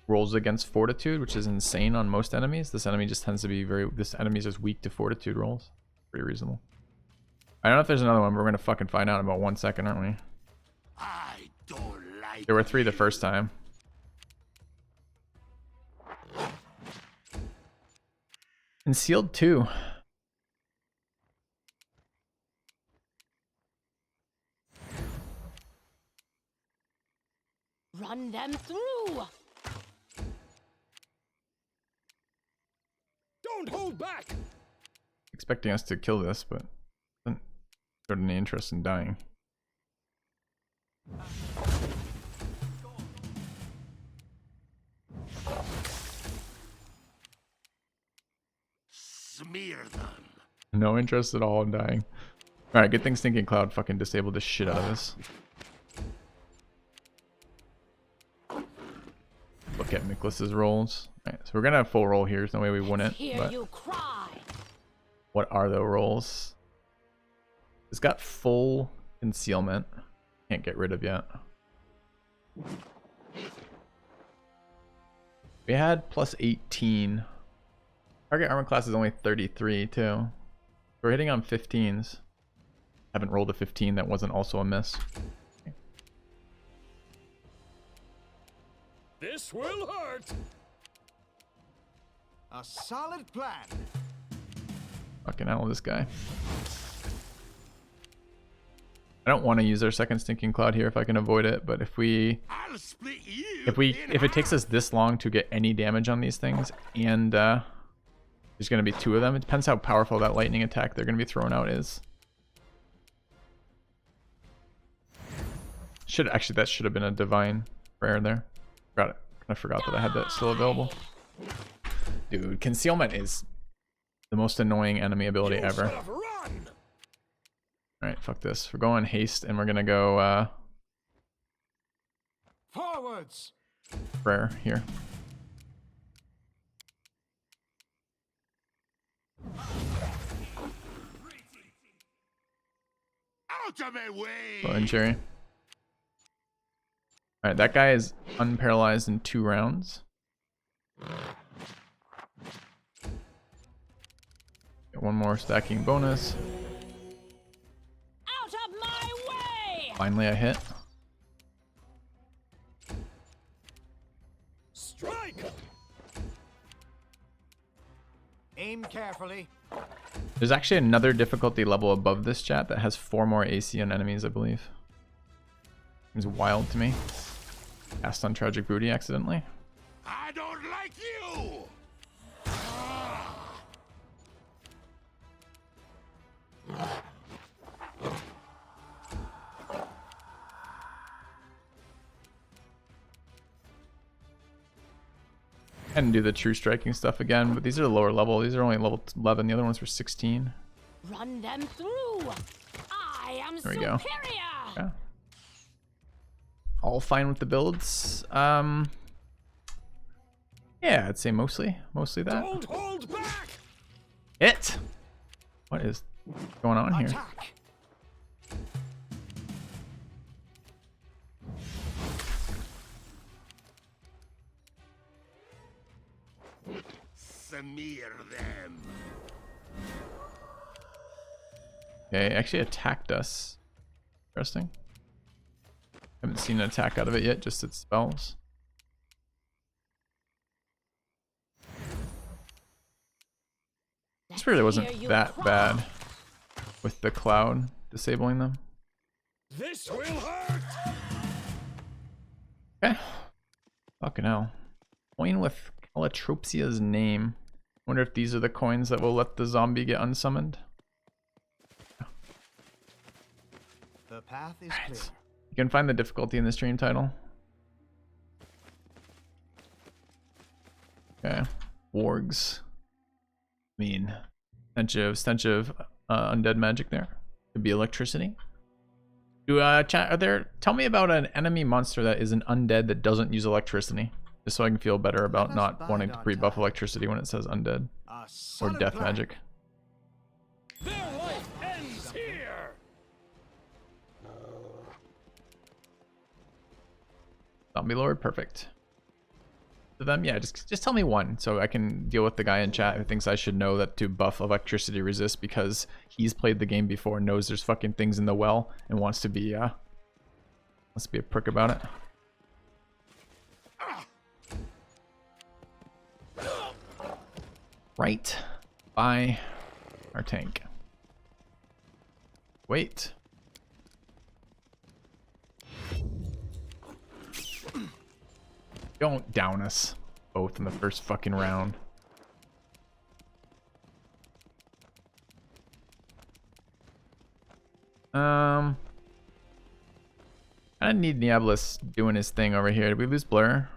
Rolls against fortitude, which is insane on most enemies. This enemy just tends to be this enemy is just weak to fortitude rolls. Pretty reasonable. I don't know if there's another one, but we're gonna fucking find out in about 1 second, aren't we? I don't like There were 3 the first time. And sealed 2. Run them through! Don't hold back! Expecting us to kill this, but doesn't show any interest in dying. Smear them. No interest at all in dying. Alright, good thing Stinking Cloud fucking disabled the shit out of this. Look at Miklas's rolls. Alright, so we're gonna have full roll here. There's no way we win it. Hear But you cry! what are the rolls? It's got full concealment. Can't get rid of yet. We had plus 18. Target armor class is only 33 too. We're hitting on 15s. Haven't rolled a 15 that wasn't also a miss. This will hurt! A solid plan. Fucking hell, this guy. I don't want to use our second stinking cloud here if I can avoid it, but if I'll split you if it takes us this long to get any damage on these things, and there's going to be 2 of them, it depends how powerful that lightning attack they're going to be throwing out is. That should have been a divine prayer there. I forgot that I had that still available. Dude, concealment is the most annoying enemy ability You ever. should have run. Alright, fuck this. We're going haste and we're gonna go Forwards! prayer here. out of my way. Go in, Jerry. Alright, that guy is unparalyzed in 2 rounds. Get 1 more stacking bonus. Out of my way! Finally a hit. Strike. Aim carefully. There's actually another difficulty level above this chat that has 4 more AC on enemies, I believe. Seems wild to me. Cast on Tragic Booty accidentally. I don't like you. And do the true striking stuff again, but these are lower level. These are only level 11. The other ones were 16. Run them through. I am There we go. superior. Yeah. All fine with the builds. Yeah, I'd say mostly that. Don't hold back. It. What is going on here? Attack! Smear them. Okay, actually attacked us. Interesting. Haven't seen an attack out of it yet, just its spells. This really wasn't that bad with the cloud disabling them. This will hurt. Okay. Fucking hell. Coin with Calatropsia's name. Wonder if these are the coins that will let the zombie get unsummoned. The path is clear. You can find the difficulty in the stream title. Okay. Wargs. I mean, stench of undead magic there. Could be electricity. Do chat, tell me about an enemy monster that is an undead that doesn't use electricity. Just so I can feel better about not wanting to pre-buff electricity when it says undead. A Or solid death plan. magic. Their life ends here. Zombie Lord, perfect. To them, yeah, just tell me one so I can deal with the guy in chat who thinks I should know that to buff electricity resist because he's played the game before and knows there's fucking things in the well and wants to be a prick about it. Right by our tank. Wait. Don't down us both in the first fucking round. I need Niablis doing his thing over here. Did we lose Blur?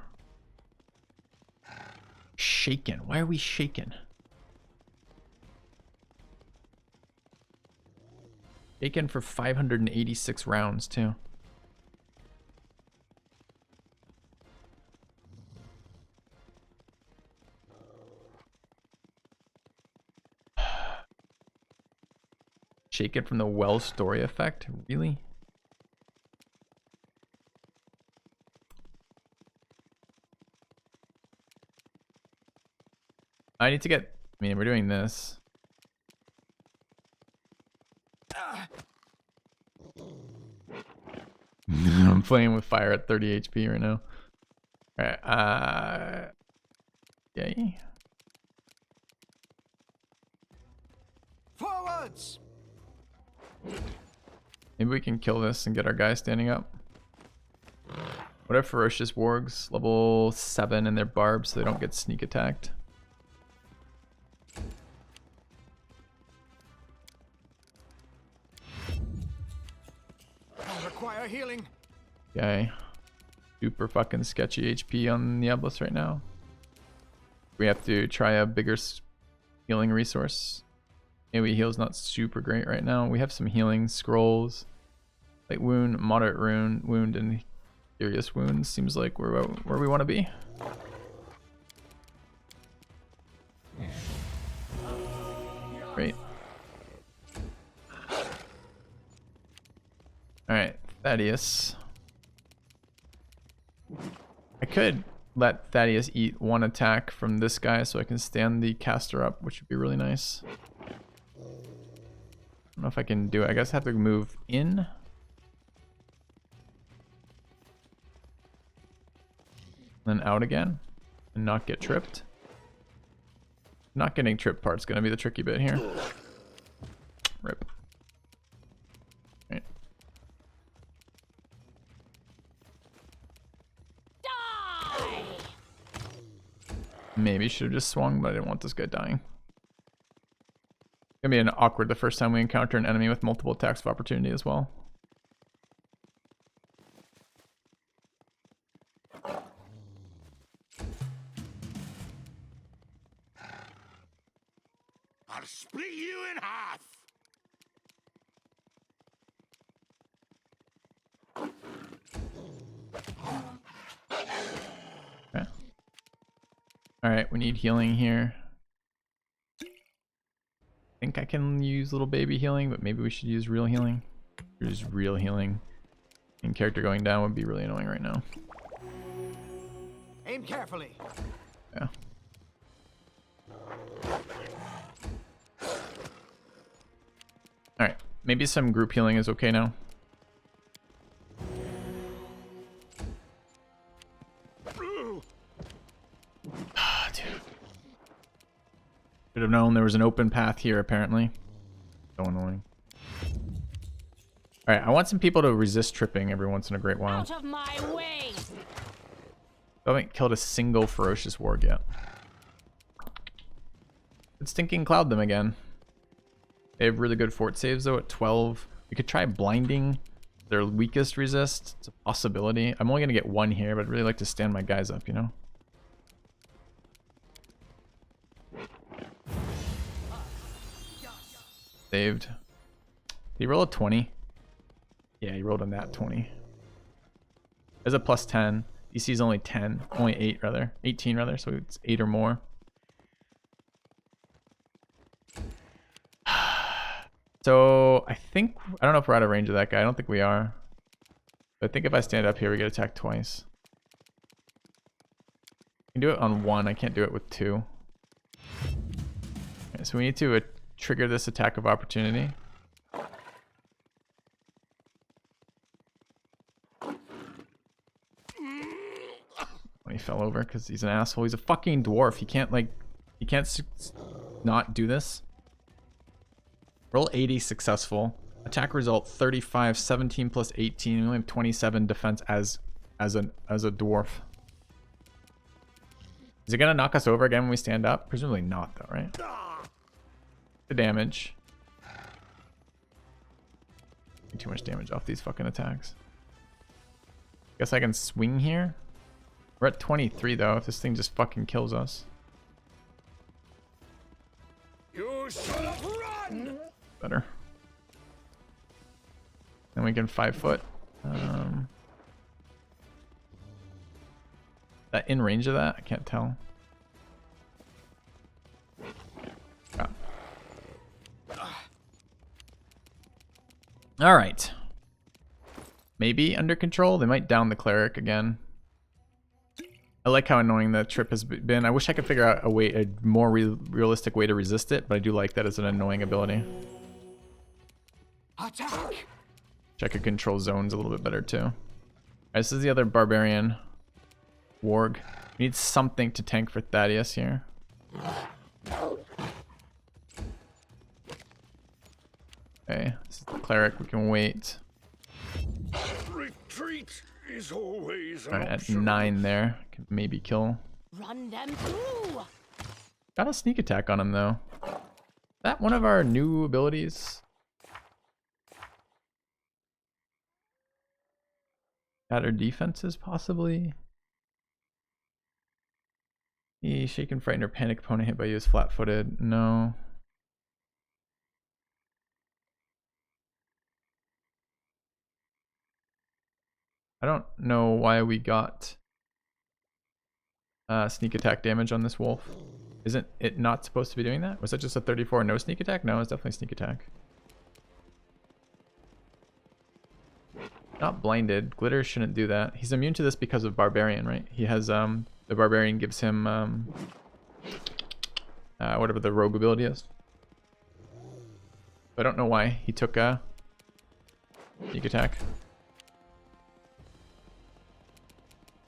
Shaken. Why are we shaken? Shaken for 586 rounds too. Shaken from the well story effect? Really? I need to get... I mean, we're doing this. I'm playing with fire at 30 HP right now. Alright, yay. Forwards! Maybe we can kill this and get our guy standing up. What if ferocious wargs level 7 and they're barbed so they don't get sneak attacked? I require healing. Okay. Super fucking sketchy HP on Diablos right now. We have to try a bigger healing resource. AoE heal's not super great right now. We have some healing scrolls. Light wound, moderate wound, and serious wounds. Seems like we're where we want to be. Great. Alright, Thaddeus. I could let Thaddeus eat one attack from this guy so I can stand the caster up, which would be really nice. I don't know if I can do it. I guess I have to move in. Then out again. And not get tripped. Not getting tripped part's gonna be the tricky bit here. Rip. Right. Die! Maybe should have just swung, but I didn't want this guy dying. It's gonna be an awkward the first time we encounter an enemy with multiple attacks of opportunity as well. I'll split you in half. Okay. Alright, we need healing here. I think I can use little baby healing, but maybe we should use real healing. Use real healing. And character going down would be really annoying right now. Aim carefully. Yeah. Alright, maybe some group healing is okay now. Dude. Should have known there was an open path here, apparently. So annoying. Alright, I want some people to resist tripping every once in a great while. Out of my way! I haven't killed a single ferocious warg yet. Let's stinking cloud them again. They have really good fort saves though at 12. We could try blinding their weakest resist. It's a possibility. I'm only gonna get one here, but I'd really like to stand my guys up, you know? Saved. Did he roll a 20? Yeah, he rolled a nat 20. There's a plus 10. DC is only 10. Only 8 rather. 18 rather, so it's 8 or more. So I think, I don't know if we're out of range of that guy. I don't think we are. But I think if I stand up here, we get attacked twice. I can do it on 1. I can't do it with 2. Okay, so we need to trigger this attack of opportunity. When he fell over because he's an asshole. He's a fucking dwarf. He can't not do this. Roll 80 successful. Attack result 35, 17 plus 18. We only have 27 defense as a dwarf. Is it gonna knock us over again when we stand up? Presumably not though, right? The damage. Too much damage off these fucking attacks. Guess I can swing here. We're at 23 though, if this thing just fucking kills us. You should have run! Better. Then we can 5 foot. That in range of that? I can't tell. Ah. Alright. Maybe under control. They might down the cleric again. I like how annoying the trip has been. I wish I could figure out a more realistic way to resist it, but I do like that as an annoying ability. Attack! Wish I could control zones a little bit better too. Alright, this is the other barbarian warg. We need something to tank for Thaddeus here. Okay, this is the cleric. We can wait. retreat is always an All right, at option. 9 there. Can maybe kill. Run them through. Got a sneak attack on him though. Is that one of our new abilities? Shatter defenses, possibly. He shaken, frightened, or panic opponent hit by you is flat-footed. No. I don't know why we got sneak attack damage on this wolf. Isn't it not supposed to be doing that? Was that just a 34 no sneak attack? No, it's definitely sneak attack. Not blinded. Glitter shouldn't do that. He's immune to this because of Barbarian, right? He has the Barbarian gives him whatever the rogue ability is. I don't know why he took a sneak attack.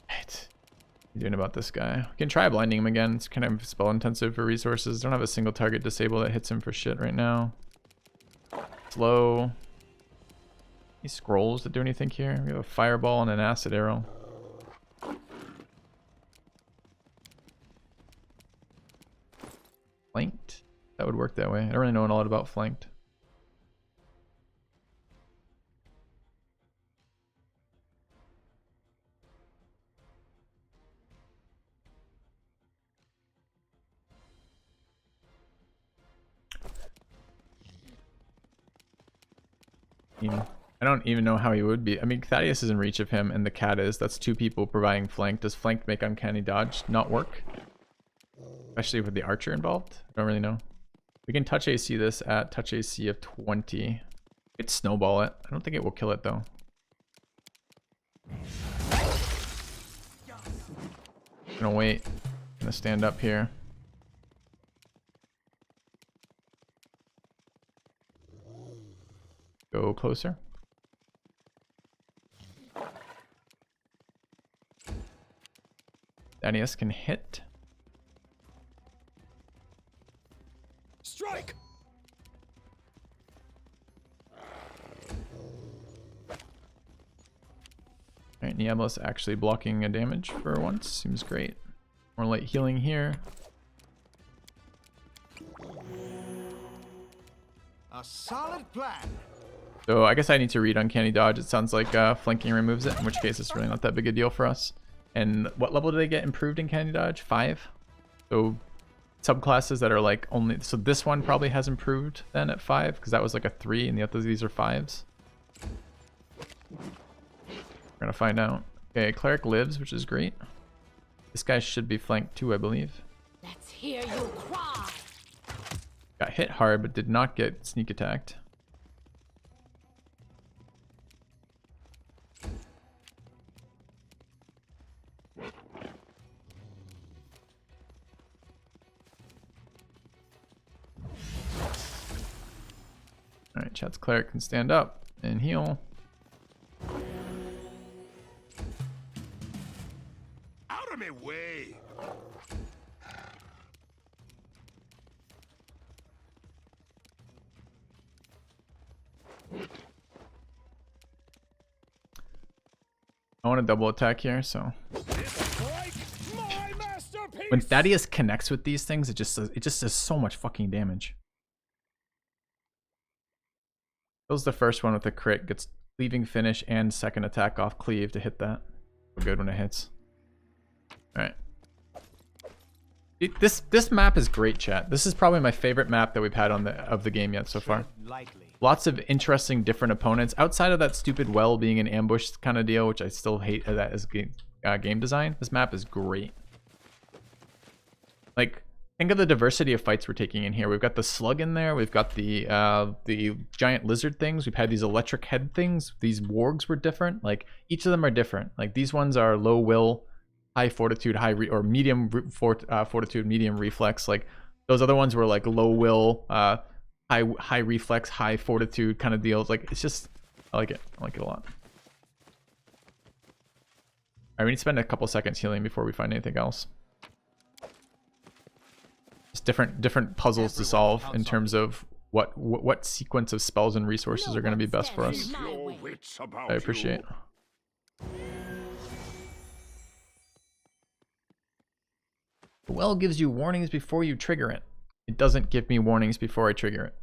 Right. What are you doing about this guy? We can try blinding him again. It's kind of spell intensive for resources. Don't have a single target disable that hits him for shit right now. Slow. Any scrolls that do anything here? We have a fireball and an acid arrow. Flanked? That would work that way. I don't really know a lot about flanked. I don't even know how he would be. I mean, Thaddeus is in reach of him, and the cat is. That's 2 people providing flank. Does flank make uncanny dodge not work? Especially with the archer involved? I don't really know. We can touch AC this at touch AC of 20. It's snowball it. I don't think it will kill it, though. I'm gonna wait. I'm gonna stand up here. Go closer. Thaddeus can hit. Strike! Alright, Niebla's actually blocking a damage for once. Seems great. More light healing here. A solid plan. So I guess I need to read Uncanny Dodge. It sounds like flanking removes it, in which case it's really not that big a deal for us. And what level do they get improved in Uncanny Dodge? 5. So subclasses that are like only... So this one probably has improved then at 5, because that was like a 3, and the others, these are 5s. We're gonna find out. Okay, Cleric lives, which is great. This guy should be flanked too, I believe. Let's hear you cry. Got hit hard, but did not get sneak attacked. Alright, chat's cleric can stand up and heal. Out of my way! I want to double attack here, so Strike my masterpiece! when Thaddeus connects with these things, it just does so much fucking damage. Kills the first one with a crit, gets cleaving finish and second attack off cleave to hit that. So good when it hits. Alright. This map is great, chat. This is probably my favorite map that we've had on the game yet so far. Lightly. Lots of interesting different opponents outside of that stupid well being an ambush kind of deal, which I still hate that as game design. This map is great. Like, think of the diversity of fights we're taking in here. We've got the slug in there. We've got the giant lizard things. We've had these electric head things. These wargs were different. Like, each of them are different. Like, these ones are low will, high fortitude, or medium fortitude, medium reflex. Like, those other ones were like low will, high reflex, high fortitude kind of deals. Like, it's just, I like it. I like it a lot. Alright, we need to spend a couple seconds healing before we find anything else. Just different puzzles to solve in terms of what sequence of spells and resources are going to be best for us. Your wits about I appreciate. you. The well gives you warnings before you trigger it. It doesn't give me warnings before I trigger it.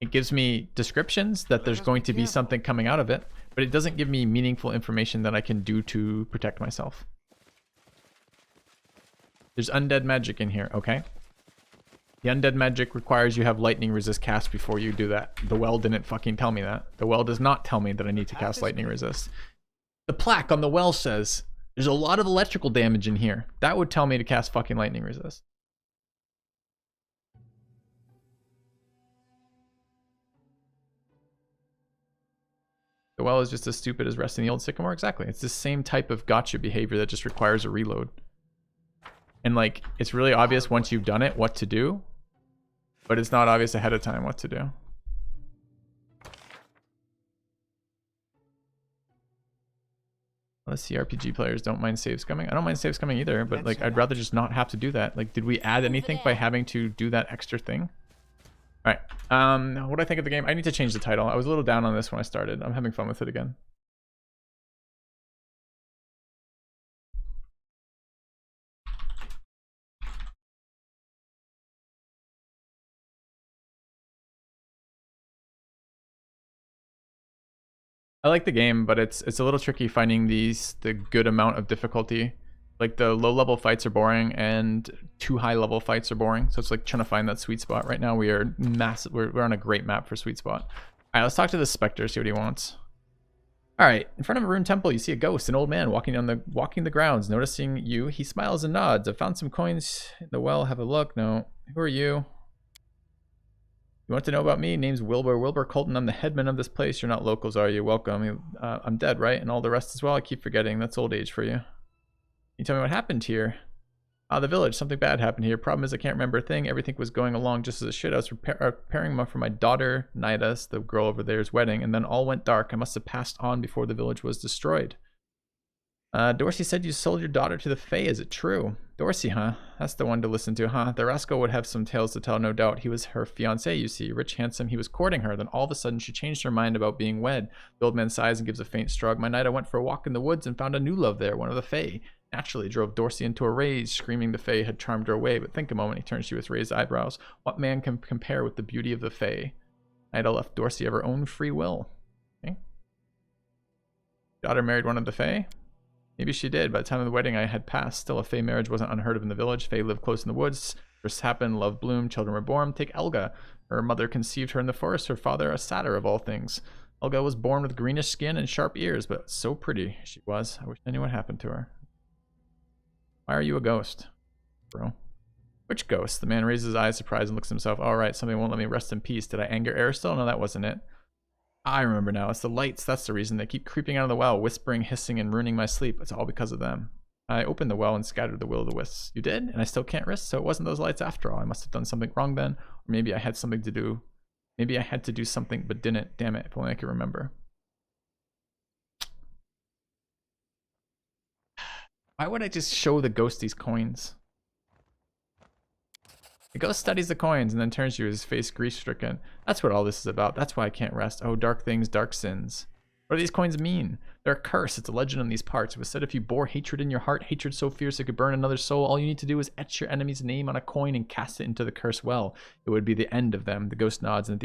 It gives me descriptions that there's going to be something coming out of it, but it doesn't give me meaningful information that I can do to protect myself. There's undead magic in here, okay? The undead magic requires you have lightning resist cast before you do that. The well didn't fucking tell me that. The well does not tell me that I need to cast lightning resist. The plaque on the well says, there's a lot of electrical damage in here. That would tell me to cast fucking lightning resist. The well is just as stupid as resting the old sycamore. Exactly. It's the same type of gotcha behavior that just requires a reload. And like, it's really obvious once you've done it what to do, but it's not obvious ahead of time what to do. Let's see, RPG players don't mind saves coming. I don't mind saves coming either, but like, I'd rather just not have to do that. Like, did we add anything by having to do that extra thing? All right. What do I think of the game? I need to change the title. I was a little down on this when I started. I'm having fun with it again. I like the game, but it's a little tricky finding the good amount of difficulty. Like the low level fights are boring and too high level fights are boring. So it's like trying to find that sweet spot. Right now we are massive. We're on a great map for sweet spot. All right, let's talk to the Spectre, see what he wants. All right, in front of a ruined temple, you see a ghost, an old man walking the grounds. Noticing you, he smiles and nods. I found some coins in the well. Have a look. No. Who are you? You want to know about me? Name's Wilbur Colton. I'm the headman of this place. You're not locals, are you? Welcome. I'm dead, right? And all the rest as well. I keep forgetting. That's old age for you. Can you tell me what happened here? The village. Something bad happened here. Problem is I can't remember a thing. Everything was going along just as it should. I was preparing for my daughter, Nidas, the girl over there's wedding, and then all went dark. I must have passed on before the village was destroyed. Dorsey said you sold your daughter to the Fae. Is it true? Dorsey, huh? That's the one to listen to, huh? The rascal would have some tales to tell, no doubt. He was her fiancé, you see. Rich, handsome, he was courting her. Then all of a sudden she changed her mind about being wed. The old man sighs and gives a faint shrug. My night I went for a walk in the woods and found a new love there, one of the Fae. Naturally drove Dorsey into a rage, screaming the Fae had charmed her away. But think a moment, he turns to you with raised eyebrows. What man can compare with the beauty of the Fae? Ida left Dorsey of her own free will. Okay. Daughter married one of the Fae? Maybe she did. By the time of the wedding, I had passed. Still, a Fae marriage wasn't unheard of in the village. Fae lived close in the woods. First happened, love bloomed, children were born. Take Elga. Her mother conceived her in the forest. Her father, a satyr of all things. Elga was born with greenish skin and sharp ears, but so pretty she was. I wish I knew what happened to her. Why are you a ghost, bro? Which ghost? The man raises his eyes, surprised, and looks at himself. All right, something won't let me rest in peace. Did I anger Aristotle? No, that wasn't it. I remember now. It's the lights. That's the reason. They keep creeping out of the well, whispering, hissing, and ruining my sleep. It's all because of them. I opened the well and scattered the will-o'-the-wisps. You did? And I still can't rest? So it wasn't those lights after all. I must have done something wrong then. Or maybe I had something to do. Maybe I had to do something but didn't. Damn it. If only I could remember. Why would I just show the ghost these coins? The ghost studies the coins and then turns to you, his face grief-stricken. That's what all this is about. That's why I can't rest. Oh, dark things, dark sins. What do these coins mean? They're a curse. It's a legend in these parts. It was said if you bore hatred in your heart, hatred so fierce it could burn another soul, all you need to do is etch your enemy's name on a coin and cast it into the cursed well. It would be the end of them. The ghost nods, and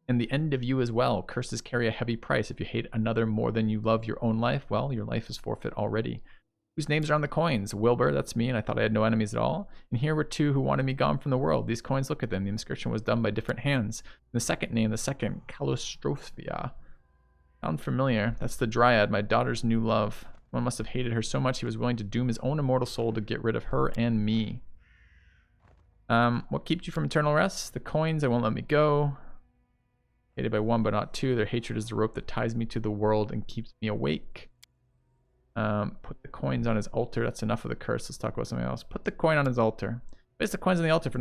at the end of you as well. Curses carry a heavy price. If you hate another more than you love your own life, well, your life is forfeit already. Whose names are on the coins? Wilbur, that's me, and I thought I had no enemies at all. And here were two who wanted me gone from the world. These coins, look at them. The inscription was done by different hands. And the second name, Kalostrophia. Sound familiar. That's the Dryad, my daughter's new love. One must have hated her so much he was willing to doom his own immortal soul to get rid of her and me. What keeps you from eternal rest? The coins, they won't let me go. Hated by one but not two. Their hatred is the rope that ties me to the world and keeps me awake. Put the coins on his altar. That's enough of the curse. Let's talk about something else. Put the coin on his altar. Place the coins on the altar. For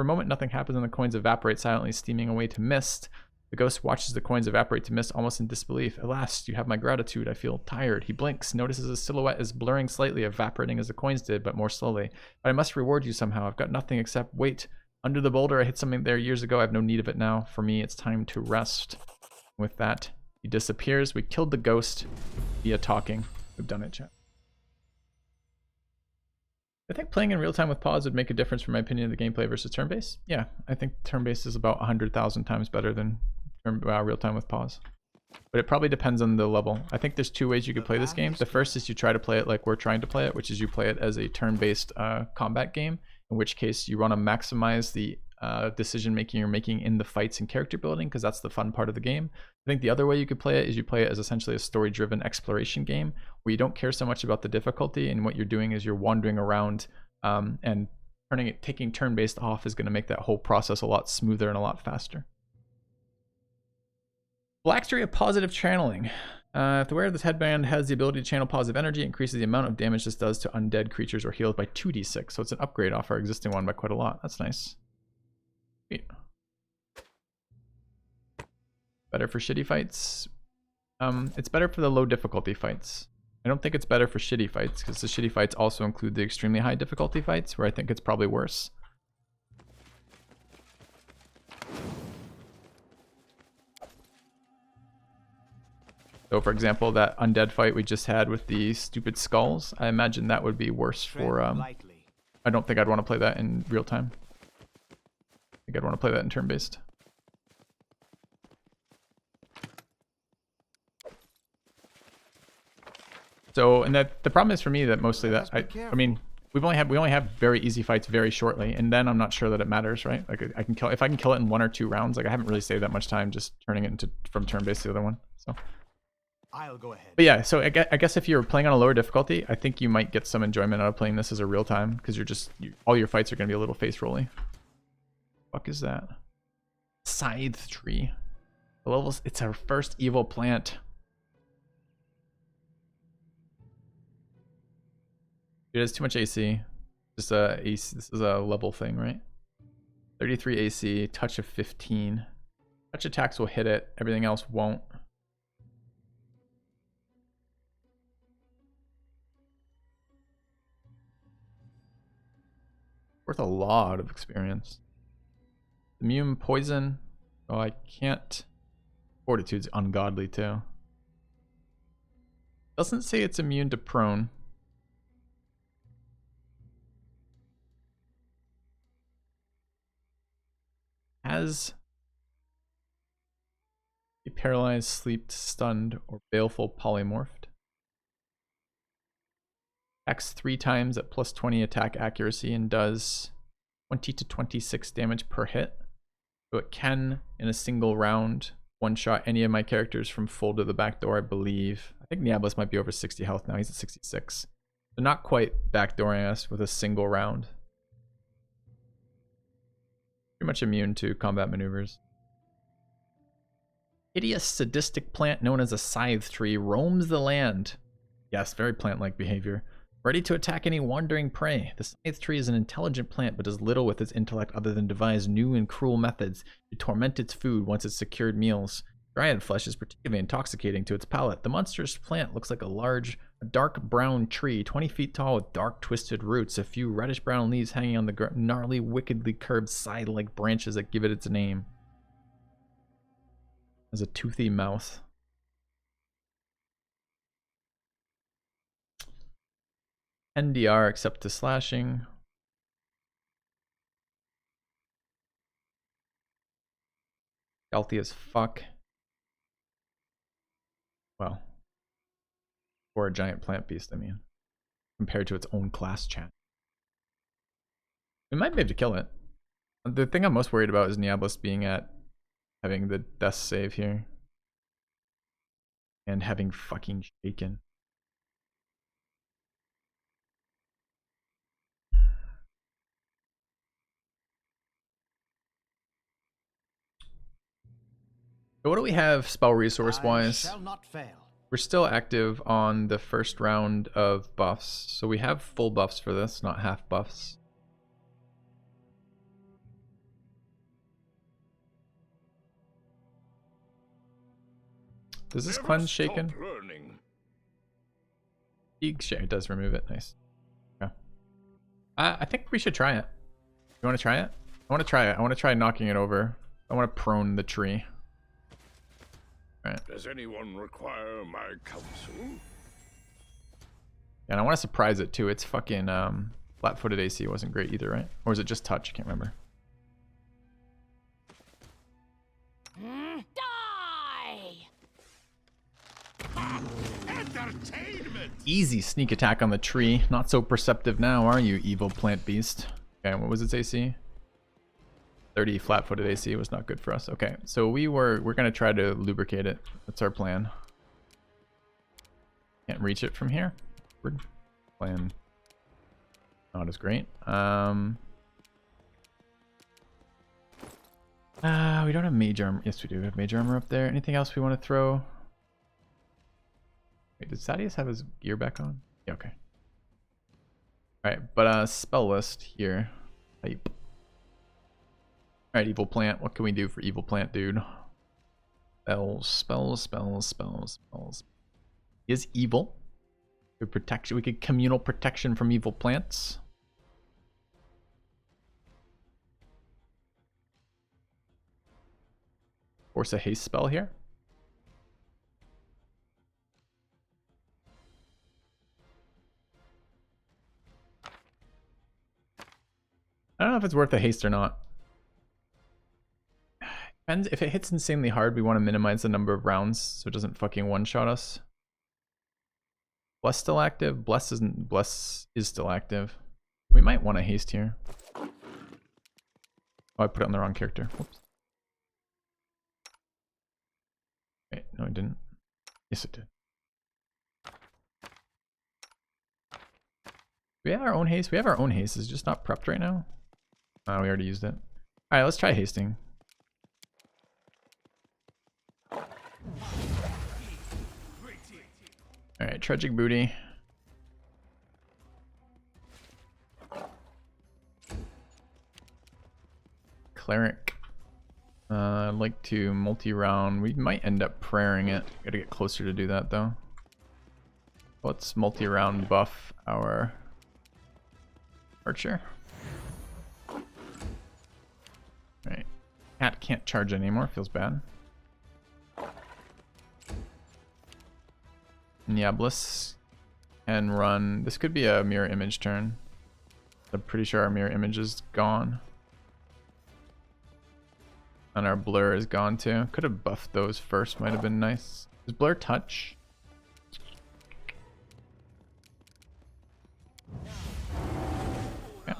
a moment, nothing happens and the coins evaporate silently, steaming away to mist. The ghost watches the coins evaporate to mist, almost in disbelief. At last, you have my gratitude. I feel tired. He blinks, notices his silhouette is blurring slightly, evaporating as the coins did, but more slowly. But I must reward you somehow. I've got nothing except wait. Under the boulder, I hit something there years ago. I have no need of it now. For me, it's time to rest. With that, he disappears. We killed the ghost via talking. We've done it, chat. I think playing in real time with pause would make a difference for my opinion of the gameplay versus turn-based. Yeah, I think turn-based is about 100,000 times better than real time with pause. But it probably depends on the level. I think there's two ways you could play this game. The first is you try to play it like we're trying to play it, which is you play it as a turn-based combat game, in which case you want to maximize the decision making you're making in the fights and character building, because that's the fun part of the game. I think the other way you could play it is you play it as essentially a story-driven exploration game where you don't care so much about the difficulty, and what you're doing is you're wandering around and taking turn-based off is going to make that whole process a lot smoother and a lot faster. Phylactery of positive channeling. If the wearer of this headband has the ability to channel positive energy, it increases the amount of damage this does to undead creatures or healed by 2d6. So it's an upgrade off our existing one by quite a lot. That's nice. Sweet. Better for shitty fights. It's better for the low difficulty fights. I don't think it's better for shitty fights, because the shitty fights also include the extremely high difficulty fights, where I think it's probably worse. So for example, that undead fight we just had with the stupid skulls, I imagine that would be worse for, I don't think I'd want to play that in real time. I think I'd want to play that in turn-based. So, and that the problem is for me that mostly that, I mean, we only have very easy fights very shortly, and then I'm not sure that it matters, right? Like I can kill, if I can kill it in 1 or 2 rounds, like I haven't really saved that much time just turning it into from turn-based to the other one, so. I'll go ahead. But yeah, so I guess if you're playing on a lower difficulty, I think you might get some enjoyment out of playing this as a real time, because all your fights are going to be a little face rolly. Fuck is that? Scythe tree. The levels. It's our first evil plant. It has too much AC. Just AC. This is a level thing, right? 33 AC. Touch of 15. Touch attacks will hit it. Everything else won't. Worth a lot of experience. Immune poison. Oh, I can't. Fortitude's ungodly too. Doesn't say it's immune to prone. Has a paralyzed, sleeped, stunned, or baleful polymorphed. Attacks 3 times at plus 20 attack accuracy and does 20 to 26 damage per hit. So it can, in a single round, one-shot any of my characters from full to the back door, I believe. I think Niablis might be over 60 health now. He's at 66. So not quite backdooring us with a single round. Pretty much immune to combat maneuvers. Hideous sadistic plant known as a scythe tree roams the land. Yes, very plant-like behavior. Ready to attack any wandering prey. The scythe tree is an intelligent plant, but does little with its intellect other than devise new and cruel methods to torment its food once it's secured meals. Dryad flesh is particularly intoxicating to its palate. The monstrous plant looks like a dark brown tree, 20 feet tall with dark twisted roots, a few reddish brown leaves hanging on the gnarly, wickedly curved side-like branches that give it its name. It has a toothy mouth. NDR except to slashing. Stealthy as fuck. Well, or a giant plant beast, I mean, compared to its own class chat. We might be able to kill it. The thing I'm most worried about is Niablis having the death save here. And having fucking shaken. So what do we have spell resource wise? Shall not fail. We're still active on the first round of buffs. So we have full buffs for this, not half buffs. Does this cleanse shaken? It does remove it. Nice. Okay. I think we should try it. You want to try it? I want to try it. I want to try knocking it over. I want to prone the tree. Right. Does anyone require my counsel? And I want to surprise it too. It's fucking Flat-footed AC wasn't great either, right? Or was it just touch? I can't remember. Die! Entertainment! Easy sneak attack on the tree. Not so perceptive now, are you, evil plant beast? Okay, what was its AC? 30 flat-footed AC was not good for us. Okay, so we're gonna try to lubricate it. That's our plan. Can't reach it from here. Weird. Plan not as great. We don't have mage armor. Yes, we do. We have mage armor up there. Anything else we want to throw? Wait, does Sadius have his gear back on? Yeah, okay. Alright, but spell list here. Type. Alright, evil plant. What can we do for evil plant, dude? Spells, spells, spells, spells, spells. He is evil. We could communal protection from evil plants. Force a haste spell here. I don't know if it's worth a haste or not. Depends. If it hits insanely hard, we want to minimize the number of rounds so it doesn't fucking one-shot us. Bless still active. Bless is still active. We might want to haste here. Oh, I put it on the wrong character. Whoops. Wait, no, I didn't. Yes, it did. We have our own haste. We have our own haste. It's just not prepped right now. We already used it. All right, let's try hasting. All right, tragic booty. Cleric. I'd like to multi-round. We might end up prayering it. Gotta get closer to do that though. Let's multi-round buff our archer. Right. Cat can't charge anymore. Feels bad. Niablis can run. This could be a mirror image turn. I'm pretty sure our mirror image is gone. And our blur is gone too. Could have buffed those first, might have been nice. Does blur touch? Yeah.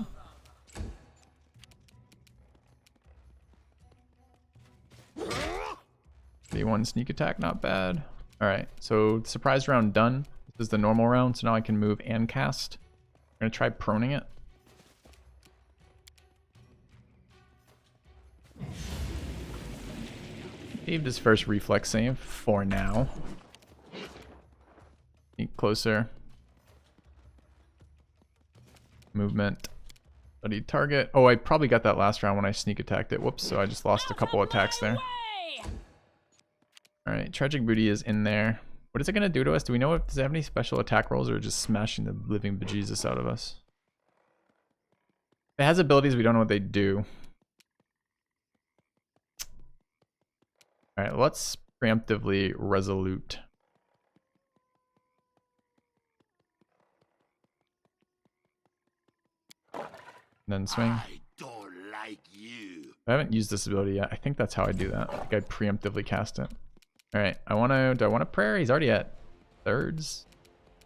D1 sneak attack, not bad. Alright, so surprise round done. This is the normal round, so now I can move and cast. I'm gonna try proning it. Saved his first reflex save for now. Sneak closer. Movement. Study target. Oh, I probably got that last round when I sneak attacked it. Whoops, so I just lost a couple attacks there. Alright, tragic booty is in there. What is it gonna do to us? Do we know if does it have any special attack rolls or just smashing the living bejesus out of us? It has abilities, we don't know what they do. Alright, let's preemptively resolute. And then swing. I don't like you. I haven't used this ability yet. I think that's how I do that. I think I preemptively cast it. Alright, do I want to prayer? He's already at thirds.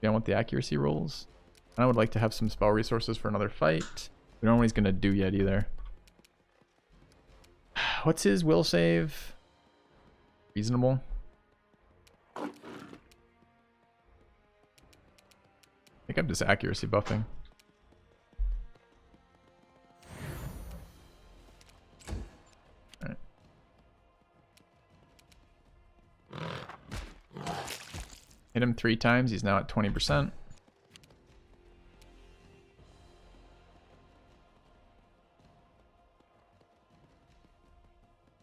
Do I want the accuracy rolls? And I would like to have some spell resources for another fight. We don't know what he's going to do yet either. What's his will save? Reasonable. I think I'm just accuracy buffing. Alright. Hit him 3 times. He's now at 20%.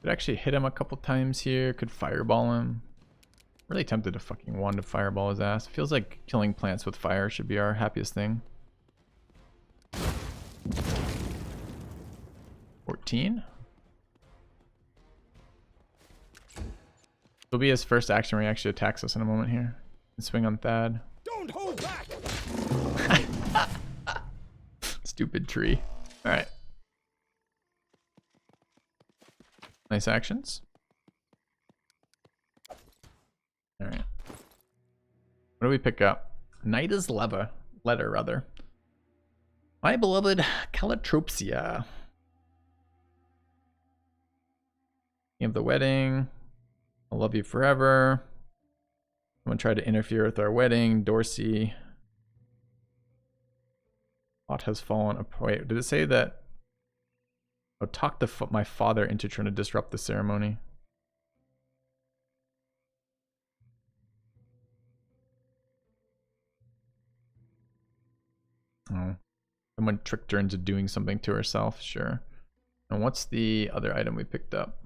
Could actually hit him a couple times here. Could fireball him. Really tempted to fucking wand to fireball his ass. Feels like killing plants with fire should be our happiest thing. 14. It'll be his first action where he actually attacks us in a moment here. And swing on Thad. Don't hold back. Stupid tree. All right. Nice actions. All right. What do we pick up? Nida's letter, rather. My beloved Calotropsia. King of the wedding. I love you forever. Someone tried to interfere with our wedding. Dorsey. Lot has fallen. Wait, did it say that? Oh, talk my father into trying to disrupt the ceremony. Oh, someone tricked her into doing something to herself. Sure. And what's the other item we picked up?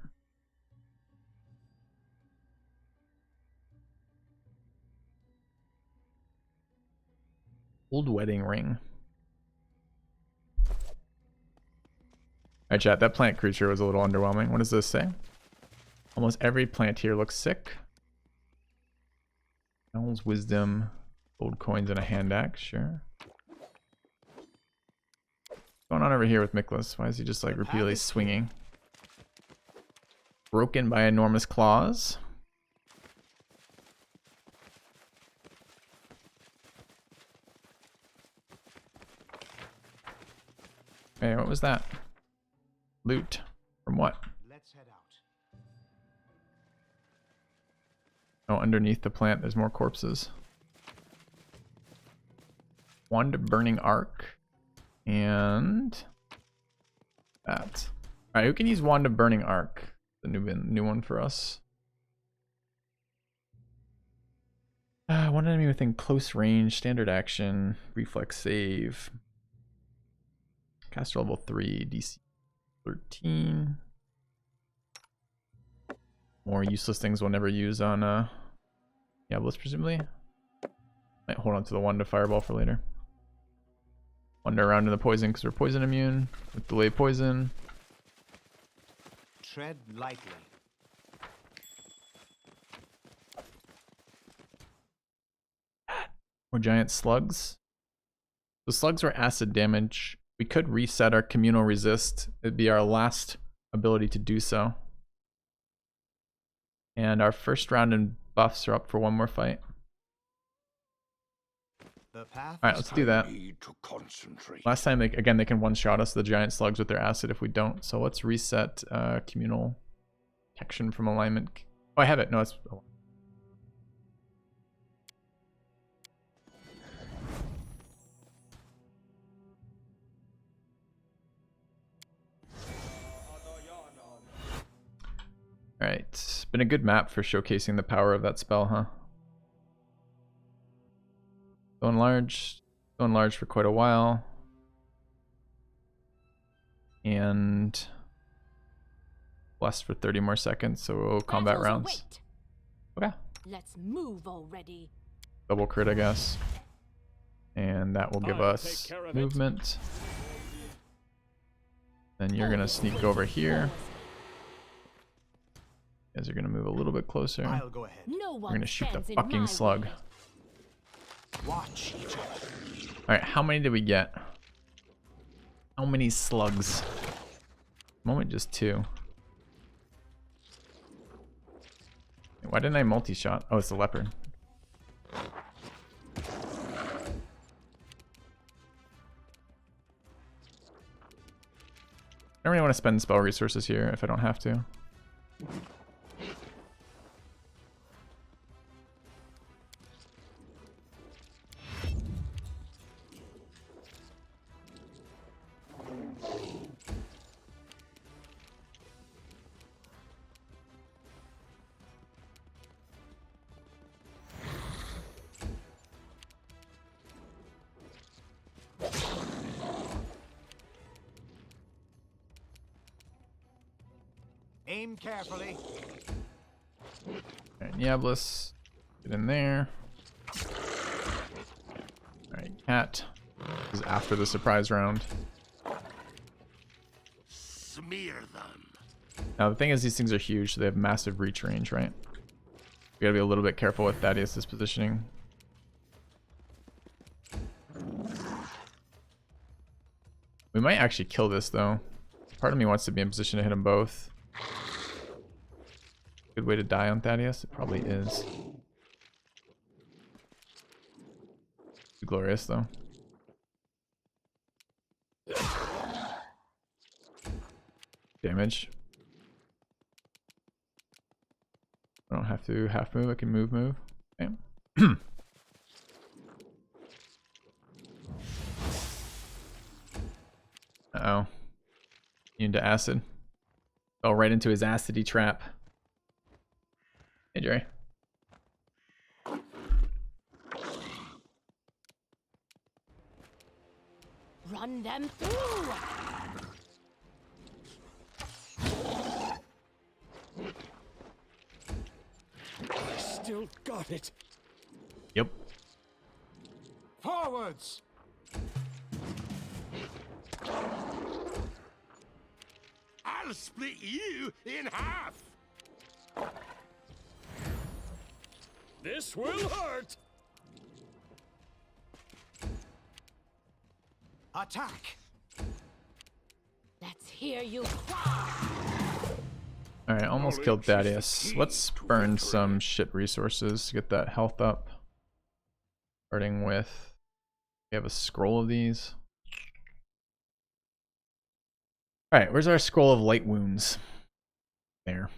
Old wedding ring. Alright, chat, that plant creature was a little underwhelming. What does this say? Almost every plant here looks sick. Owl's wisdom, gold coins, and a hand axe. Sure. What's going on over here with Miklas? Why is he just like repeatedly swinging? Broken by enormous claws. Hey, what was that? Loot. From what? Let's head out. Oh, underneath the plant, there's more corpses. Wand of Burning Arc. And that. Alright, who can use Wand of Burning Arc? The new one for us. One enemy within close range, standard action, reflex save. Caster level 3, DC 13. More useless things we'll never use on Diablos, presumably. Might hold on to the Wand of Fireball for later. Wander around in the poison because we're poison immune with delay poison. Tread lightly. More giant slugs. The slugs were acid damage. We could reset our communal resist. It'd be our last ability to do so. And our first round in buffs are up for one more fight. Alright, let's do that. Last time, they can one-shot us, the giant slugs, with their acid if we don't. So let's reset communal protection from alignment. Oh, I have it. No, it's... Alright, it's been a good map for showcasing the power of that spell, huh? So enlarged for quite a while. And blessed for 30 more seconds, so we'll combat rounds. Okay. Let's move already. Double crit, I guess. And that will give us movement. Then you're gonna sneak over here. You guys are gonna move a little bit closer. I'll go ahead. We're gonna shoot the fucking slug. Watch each other. Alright, how many did we get? How many slugs? Moment, just 2. Why didn't I multi-shot? Oh, it's the leopard. I don't really want to spend spell resources here if I don't have to. Aim carefully. Alright, Diablos, get in there. Alright, Cat. This is after the surprise round. Smear them. Now the thing is, these things are huge, so they have massive reach range, right? We gotta be a little bit careful with Thaddeus' positioning. We might actually kill this though. Part of me wants to be in position to hit them both. Good way to die on Thaddeus? It probably is. Too glorious though. Damage. I don't have to half move, I can move. Damn. Uh-oh. Into acid. Fell right into his acidy trap. Hey, Jerry. Run them through. Still got it. Yep. Forwards! I'll split you in half. This will hurt. Attack! Let's hear you cry. Alright, almost killed Thaddeus. Let's burn some shit resources to get that health up. Starting with... We have a scroll of these. Alright, where's our scroll of light wounds? There.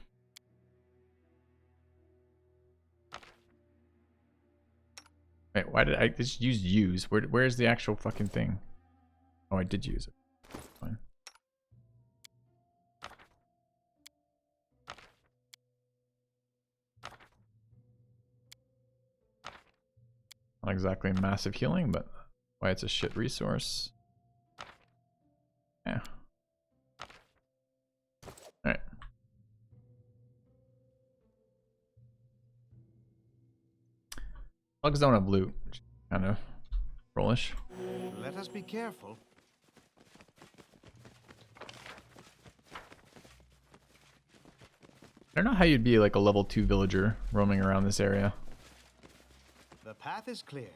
Wait, why did I just use? Where's the actual fucking thing? Oh, I did use it. Fine. Not exactly massive healing, but why it's a shit resource. Yeah. Alright. Bugs don't have loot, which is kind of trollish. Let us be careful. I don't know how you'd be like a level 2 villager roaming around this area. The path is clear.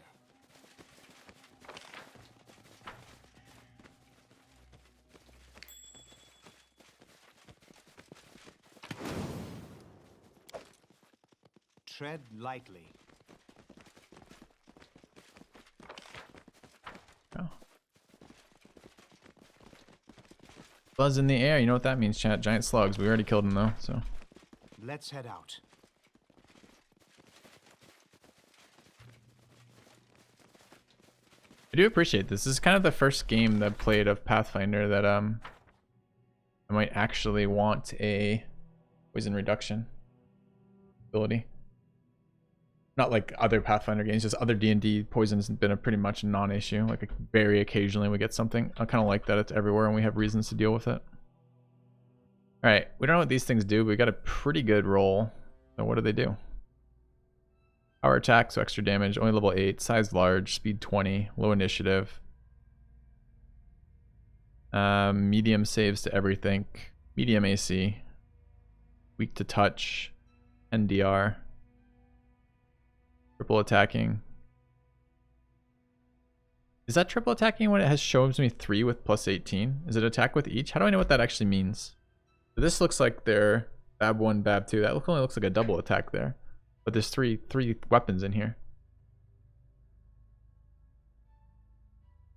Tread lightly. Oh. Buzz in the air, you know what that means, chat. Giant slugs. We already killed them though, so. Let's head out. I do appreciate this. This is kind of the first game that I've played of Pathfinder that I might actually want a poison reduction ability. Not like other Pathfinder games, just other D&D poison's been a pretty much non-issue. Like very occasionally we get something. I kind of like that it's everywhere and we have reasons to deal with it. Alright, we don't know what these things do, but we got a pretty good roll. So what do they do? Power attack, so extra damage, only level 8, size large, speed 20, low initiative. Medium saves to everything. Medium AC. Weak to touch. NDR. Triple attacking. Is that triple attacking when it has shows me 3 with plus 18? Is it attack with each? How do I know what that actually means? So this looks like they're Bab 1, Bab 2. That only looks like a double attack there. But there's three weapons in here.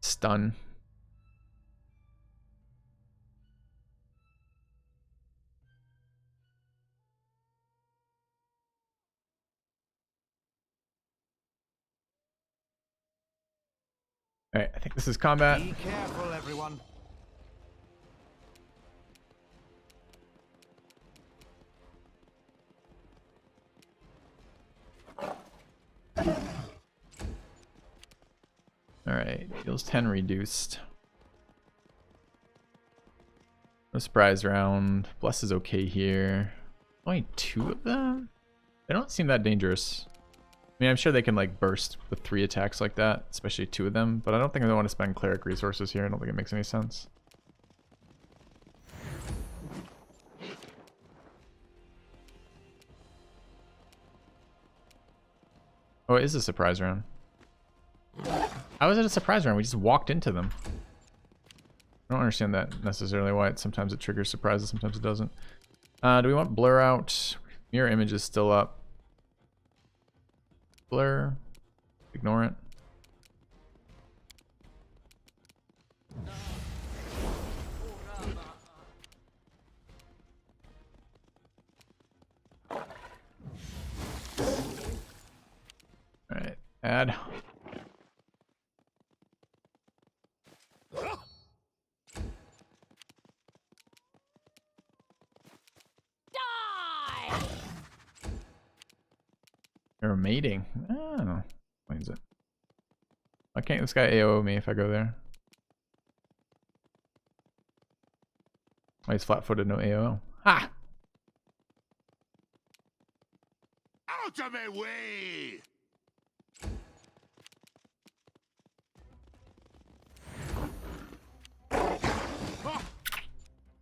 Stun. Alright, I think this is combat. Be careful, everyone. Alright, deals 10 reduced. No surprise round. Bless is okay here. Only 2 of them? They don't seem that dangerous. I mean, I'm sure they can like burst with 3 attacks like that, especially 2 of them, but I don't think I want to spend cleric resources here. I don't think it makes any sense. Oh, it is a surprise round. How is it a surprise round? We just walked into them. I don't understand that necessarily, why sometimes it triggers surprises, sometimes it doesn't. Do we want blur out? Mirror image is still up. Blur. Ignore it. Alright, add. Die! They're mating. Oh, why is it? Why can't this guy AO me if I go there? Why he's flat-footed, no AO? Ha! Out of my way!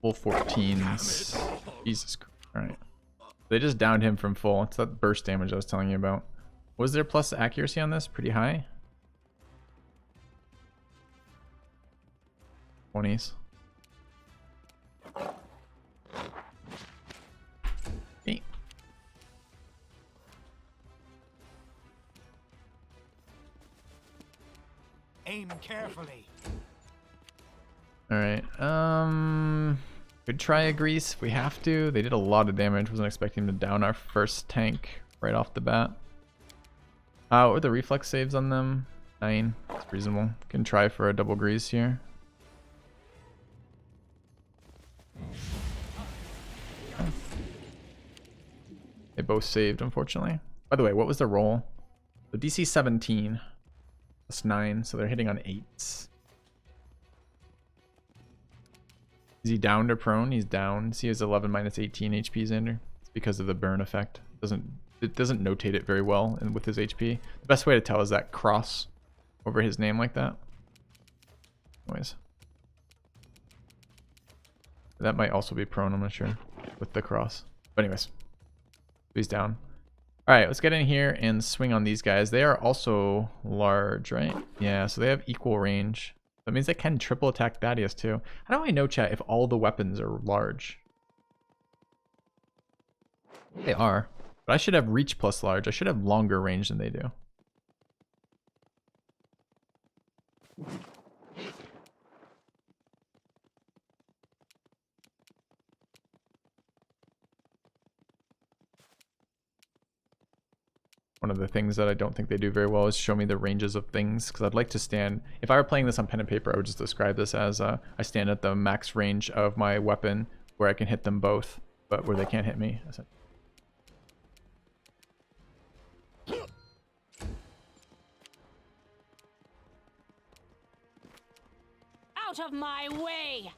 Full 14s. Jesus Christ. Alright. They just downed him from full. It's that burst damage I was telling you about. Was there plus accuracy on this? Pretty high? 20s. Hey. Aim carefully. Alright, could try a grease if we have to. They did a lot of damage. Wasn't expecting to down our first tank right off the bat. What were the reflex saves on them? 9. That's reasonable. Can try for a double grease here. Okay. They both saved, unfortunately. By the way, what was the roll? The DC 17 plus 9, so they're hitting on 8s. Is he downed or prone? He's down. See, he has 11 minus 18 HP, Xander. It's because of the burn effect. It doesn't notate it very well with his HP. The best way to tell is that cross over his name like that. Anyways. That might also be prone, I'm not sure, with the cross. But anyways, he's down. Alright, let's get in here and swing on these guys. They are also large, right? Yeah, so they have equal range. That means they can triple attack Thaddeus too. How do I know, chat, if all the weapons are large? They are. But I should have reach plus large. I should have longer range than they do. One of the things that I don't think they do very well is show me the ranges of things, because I'd like to stand, if I were playing this on pen and paper, I would just describe this as I stand at the max range of my weapon where I can hit them both, but where they can't hit me. Out of my way!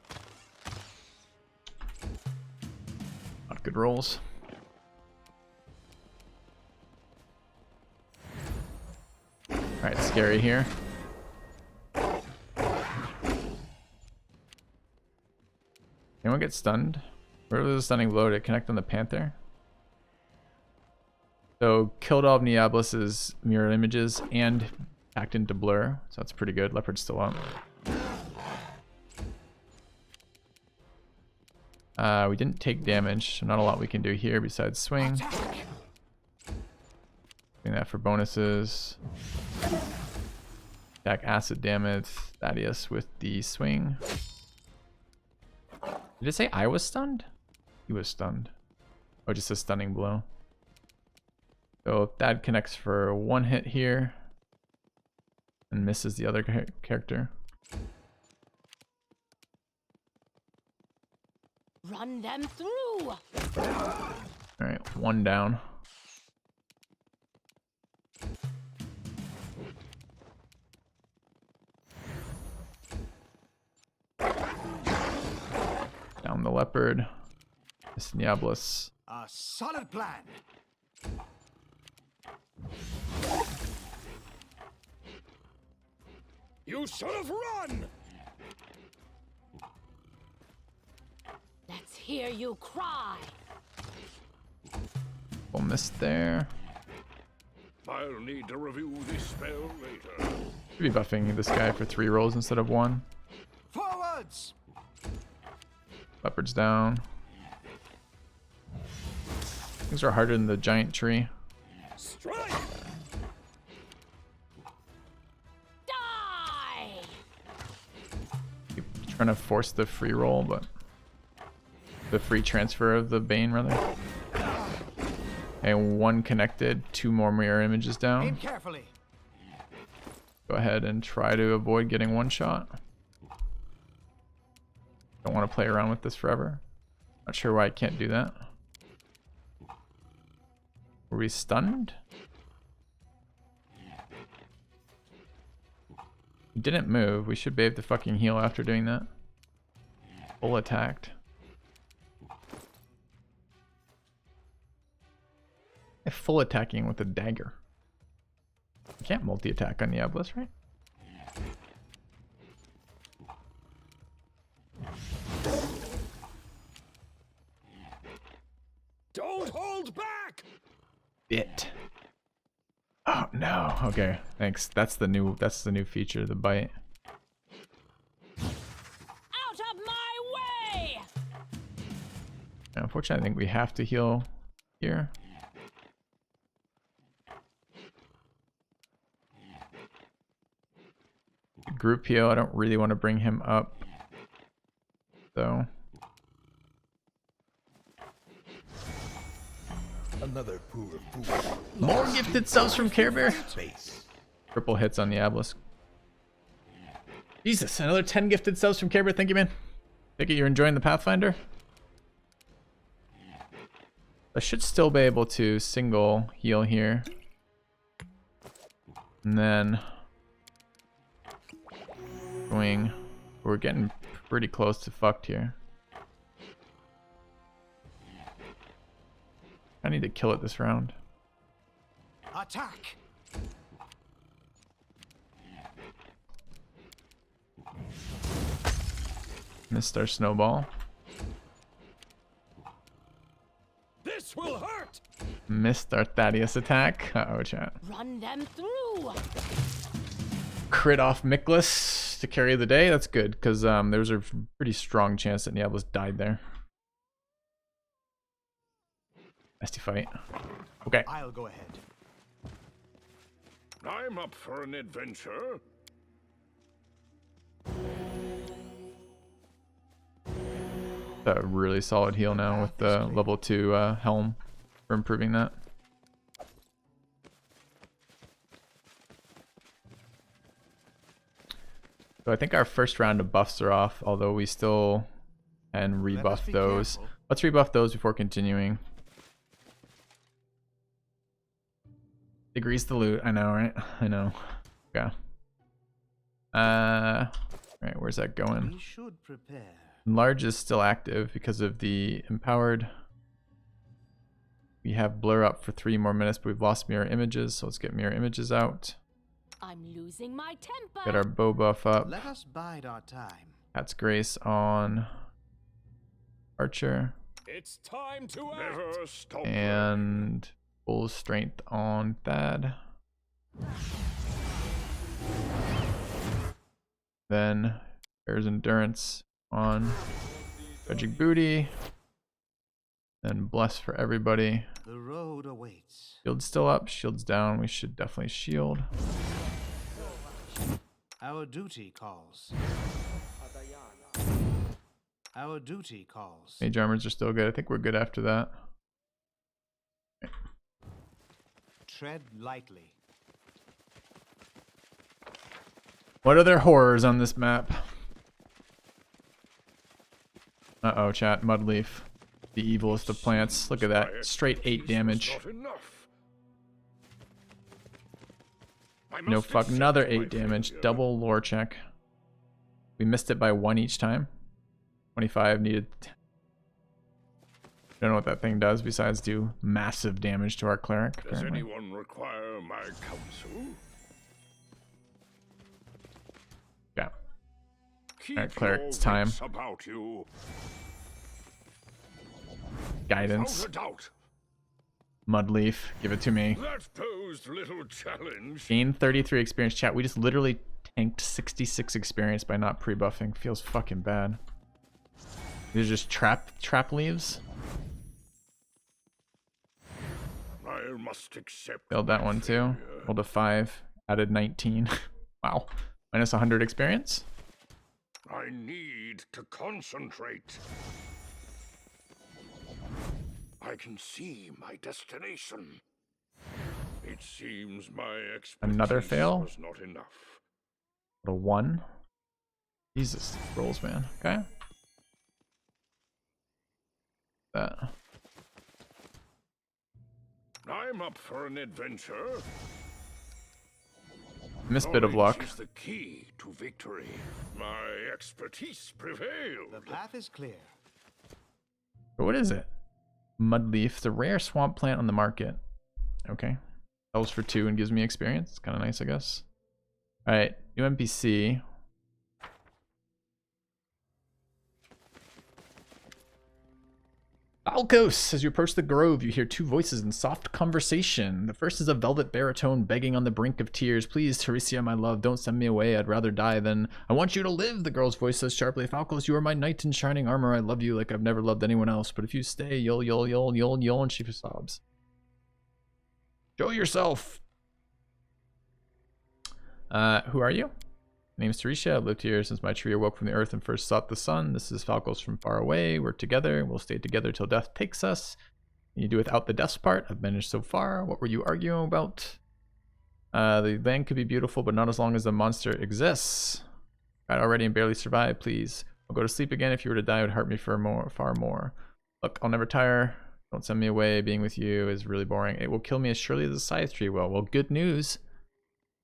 Not good rolls. Alright, scary here. Anyone get stunned? Where was the stunning blow? Did it connect on the Panther? So, killed all of Niablus's mirror images and backed into blur. So that's pretty good. Leopard's still up. We didn't take damage, so not a lot we can do here besides swing. Doing that for bonuses. Attack acid damage. Thaddeus with the swing. Did it say I was stunned? He was stunned. Oh, just a stunning blow. So Thad connects for one hit here and misses the other character. Run them through! Alright, one down. Down the leopard. This Niablus. A solid plan. You should have run! Let's hear you cry! We'll miss there. I'll need to review this spell later. Should be buffing this guy for 3 rolls instead of 1. Forward! Onwards! Leopard's down. Things are harder than the giant tree. Strike! Die! Keep trying to force the free roll, but the free transfer of the Bane, rather. And one connected, 2 more mirror images down. Aim carefully. Go ahead and try to avoid getting one shot. Don't want to play around with this forever. Not sure why I can't do that. Were we stunned? He didn't move. We should be able to fucking heal after doing that. Full attacked. Full attacking with a dagger. You can't multi-attack on Diablos, right? Don't hold back! Bit. Oh no. Okay, thanks. That's the new feature, the bite. Out of my way! Unfortunately, I think we have to heal here. Group heal. I don't really want to bring him up, though. Another poor fool. More gifted subs from Care Bear. Triple hits on the obelisk. Jesus, another 10 gifted subs from Care Bear. Thank you, man. Take it you're enjoying the Pathfinder. I should still be able to single heal here. And then we're getting pretty close to fucked here. I need to kill it this round. Attack! Missed our snowball. This will hurt! Missed our Thaddeus attack. Uh-oh, chat. Run them through! Crit off Miklas to carry the day. That's good, because there was a pretty strong chance that Diablos died there. Nasty fight. Okay. I'll go ahead. I'm up for an adventure. A really solid heal now with the level 2 helm for improving that. So I think our first round of buffs are off, although we still can rebuff those. Careful. Let's rebuff those before continuing. Degrees the loot. I know, right? I know. Okay. Alright, where's that going? We should prepare. Enlarge is still active because of the empowered. We have blur up for 3 more minutes, but we've lost mirror images, so let's get mirror images out. I'm losing my temper. Get our bow buff up. Let us bide our time. That's Grace on Archer. It's time to act! Never stop. And full strength on Thad. Then there's endurance on Judging Booty. Then bless for everybody. The road awaits. Shield's still up, shield's down. We should definitely shield. Our duty calls. Our duty calls. Mage armors are still good. I think we're good after that. Tread lightly. What are there horrors on this map? Uh-oh, chat. Mudleaf. The evilest of plants. Look at that. Straight 8 damage. Not enough. I No must fuck. accept Another my 8 damage. failure. Double lore check. We missed it by 1 each time. 25 needed. Don't know what that thing does besides do massive damage to our cleric. Does Apparently. anyone require my counsel? Yeah. Keep Alright, cleric, your it's time. wits about you. Guidance. Without a doubt. Mudleaf. Give it to me. That posed little challenge. Gain 33 experience. Chat. We just literally tanked 66 experience by not pre-buffing. Feels fucking bad. These are just trap leaves. I must accept. Failed that one too. Rolled a 5. Added 19. Wow. Minus 100 experience. I need to concentrate. I can see my destination. It seems my expertise Another fail. was not enough. What a 1. Jesus, rolls, man. Okay. That. I'm up for an adventure. Missed bit of Knowledge luck. is the key to victory. My expertise prevailed. The path is clear. What is it? Mudleaf. It's a rare swamp plant on the market. Okay. Sells for 2 and gives me experience. It's kind of nice, I guess. Alright. New NPC. Falcos, as you approach the grove, you hear 2 voices in soft conversation. The first is a velvet baritone begging on the brink of tears. Please, Teresia, my love, don't send me away. I'd rather die than... I want you to live, the girl's voice says sharply. Falcos, you are my knight in shining armor. I love you like I've never loved anyone else. But if you stay, you'll, and she sobs. Show yourself. Who are you? My name's Teresia. I've lived here since my tree awoke from the earth and first sought the sun. This is Falcos from far away. We're together. We'll stay together till death takes us. Can you do without the death part? I've managed so far. What were you arguing about? The land could be beautiful, but not as long as the monster exists. Died already and barely survived. Please, I'll go to sleep again. If you were to die, it would hurt me far more. Look, I'll never tire. Don't send me away. Being with you is really boring. It will kill me as surely as a scythe tree will. Well, good news.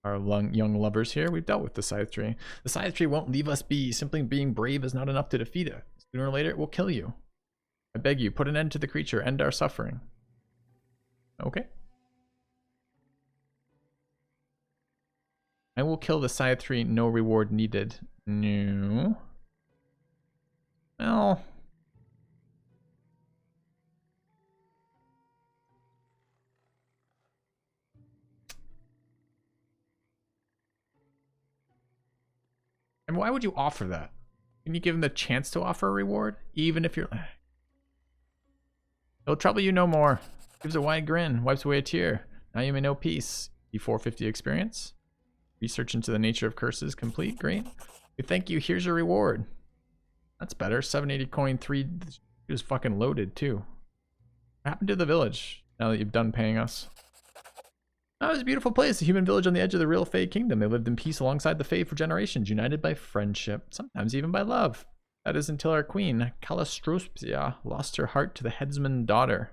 Our young lovers here, we've dealt with the scythe tree. The scythe tree won't leave us be. Simply being brave is not enough to defeat it. Sooner or later, it will kill you. I beg you, put an end to the creature. End our suffering. Okay. I will kill the scythe tree. No reward needed. No. Well... And why would you offer that? Can you give him the chance to offer a reward? Even if you're... It'll trouble you no more. Gives a wide grin. Wipes away a tear. Now you may know peace. E450 experience. Research into the nature of curses complete. Great. We thank you. Here's your reward. That's better. 780 coin. 3. He was fucking loaded too. What happened to the village now that you've done paying us? Oh, it was a beautiful place, a human village on the edge of the real Fae kingdom. They lived in peace alongside the Fae for generations, united by friendship, sometimes even by love. That is until our queen, Callistrospia, lost her heart to the headsman's daughter.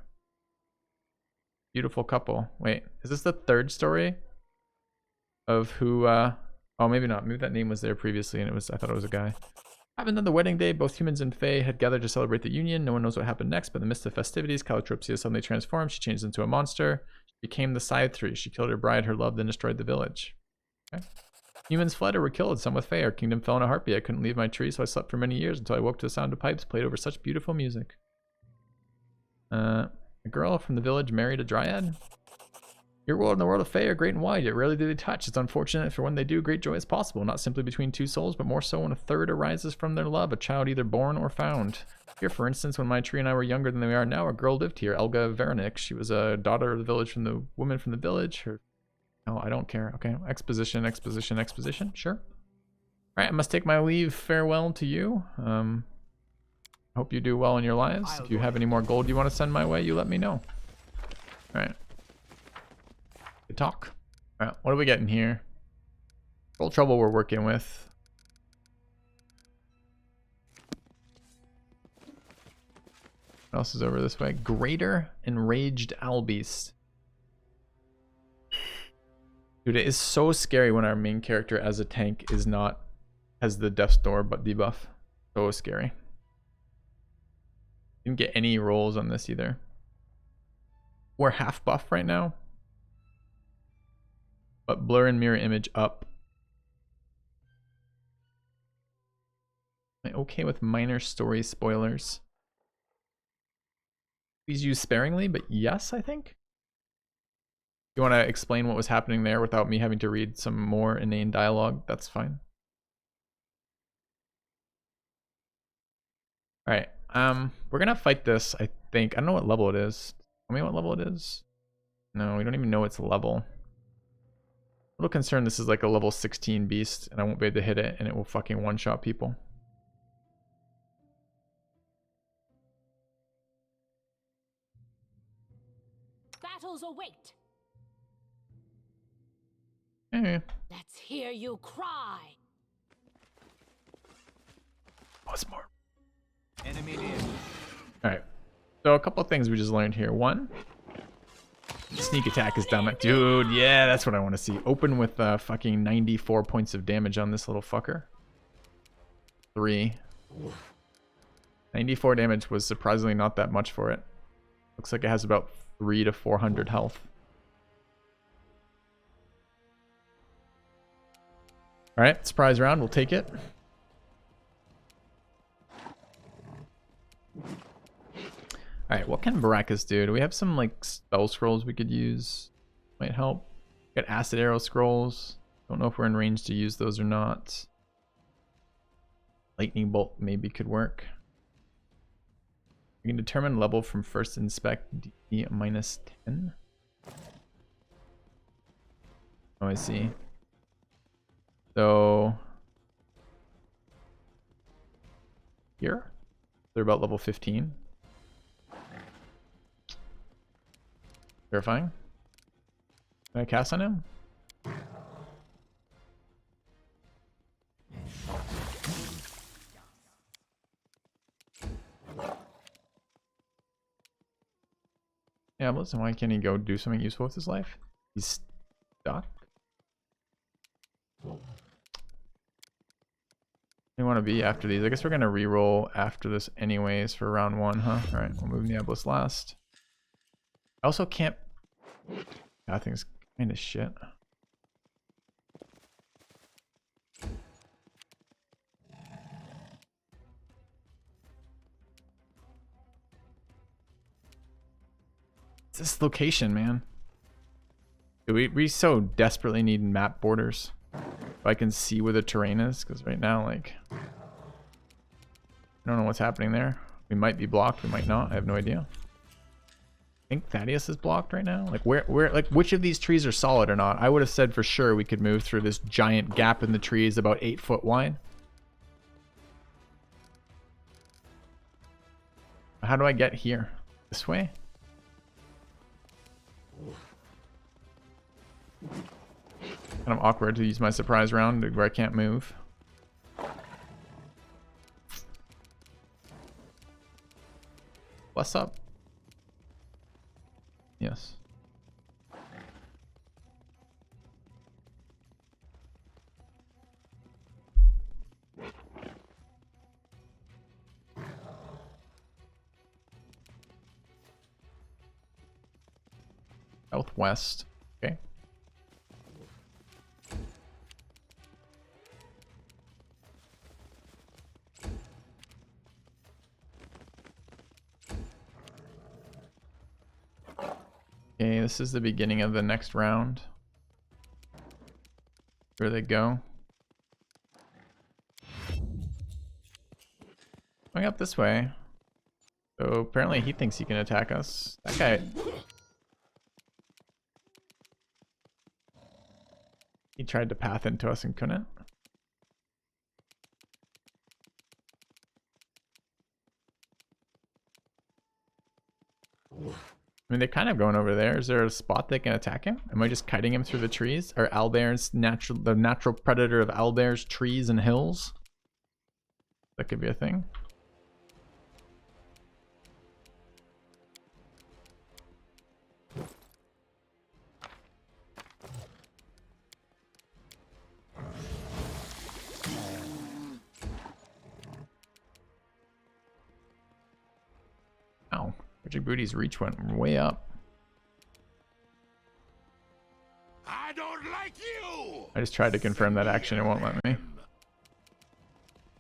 Beautiful couple. Wait, is this the 3rd story of who, oh, maybe not. Maybe that name was there previously and it was, I thought it was a guy. Happened on the wedding day, both humans and Fae had gathered to celebrate the union. No one knows what happened next, but in the midst of festivities, Calistropsia suddenly transformed. She changed into a monster. Became the scythe tree. She killed her bride, her love, then destroyed the village. Okay. Humans fled or were killed, some with Fae. Our kingdom fell in a heartbeat. I couldn't leave my tree, so I slept for many years until I woke to the sound of pipes played over such beautiful music. A girl from the village married a dryad. Your world and the world of Fae are great and wide, yet rarely do they touch. It's unfortunate, for when they do, great joy is possible, not simply between 2 souls, but more so when a third arises from their love, a child either born or found. Here, for instance, when my tree and I were younger than we are now, a girl lived here, Elga Veranik. She was a daughter of the village from the woman from the village. Oh, I don't care. Okay, exposition, sure. All right, I must take my leave. Farewell to you. Hope you do well in your lives. If you have any more gold you want to send my way, you let me know. All right. Good talk. All right, what are we getting here? Full trouble we're working with. What else is over this way? Greater Enraged Owlbeast. Dude, it is so scary when our main character as a tank has the Death's Door but debuff. So scary. Didn't get any rolls on this either. We're half buff right now. But blur and mirror image up. Am I okay with minor story spoilers? Please use sparingly, but yes, I think. you want to explain what was happening there without me having to read some more inane dialogue, that's fine. All right, we're gonna fight this. I think I don't know what level it is. Tell me what level it is. No, we don't even know its level. A little concerned this is like a level 16 beast, and I won't be able to hit it, and it will fucking one-shot people. Battles await. Hey. Let's hear you cry. What's more? Enemy near. Alright. So a couple of things we just learned here. One, sneak attack is dumb. Dude, yeah, that's what I want to see. Open with fucking 94 points of damage on this little fucker. 3. 94 damage was surprisingly not that much for it. Looks like it has about 300 to 400 health. Alright, surprise round, we'll take it. Alright, what can Baracus do? Do we have some like spell scrolls we could use? Might help. Got acid arrow scrolls. Don't know if we're in range to use those or not. Lightning bolt maybe could work. We can determine level from first inspect D minus 10. Oh, I see. So here they're about level 15. Verifying. Can I cast on him? Yeah, but listen, why can't he go do something useful with his life? He's stuck. We want to be after these. I guess we're gonna re-roll after this anyways for round 1, huh? Alright, we'll move Neoblis last. I also can't. That thing's kind of shit. It's this location, man. We so desperately need map borders. If I can see where the terrain is, because right now, like, I don't know what's happening there. We might be blocked, we might not. I have no idea. I think Thaddeus is blocked right now. Like where like which of these trees are solid or not? I would have said for sure we could move through this giant gap in the trees about 8 foot wide. How do I get here? This way? Kind of awkward to use my surprise round where I can't move. Bless up. Yes. Southwest. Okay. Okay, this is the beginning of the next round. Where they go. Going up this way. So apparently he thinks he can attack us. That guy. He tried to path into us and couldn't. I mean, they're kind of going over there. Is there a spot they can attack him? Am I just kiting him through the trees? Are owlbears the natural predator of owlbears, trees and hills? That could be a thing. Ow. Richard Booty's reach went way up. I don't like you. I just tried to confirm that action, it won't let me.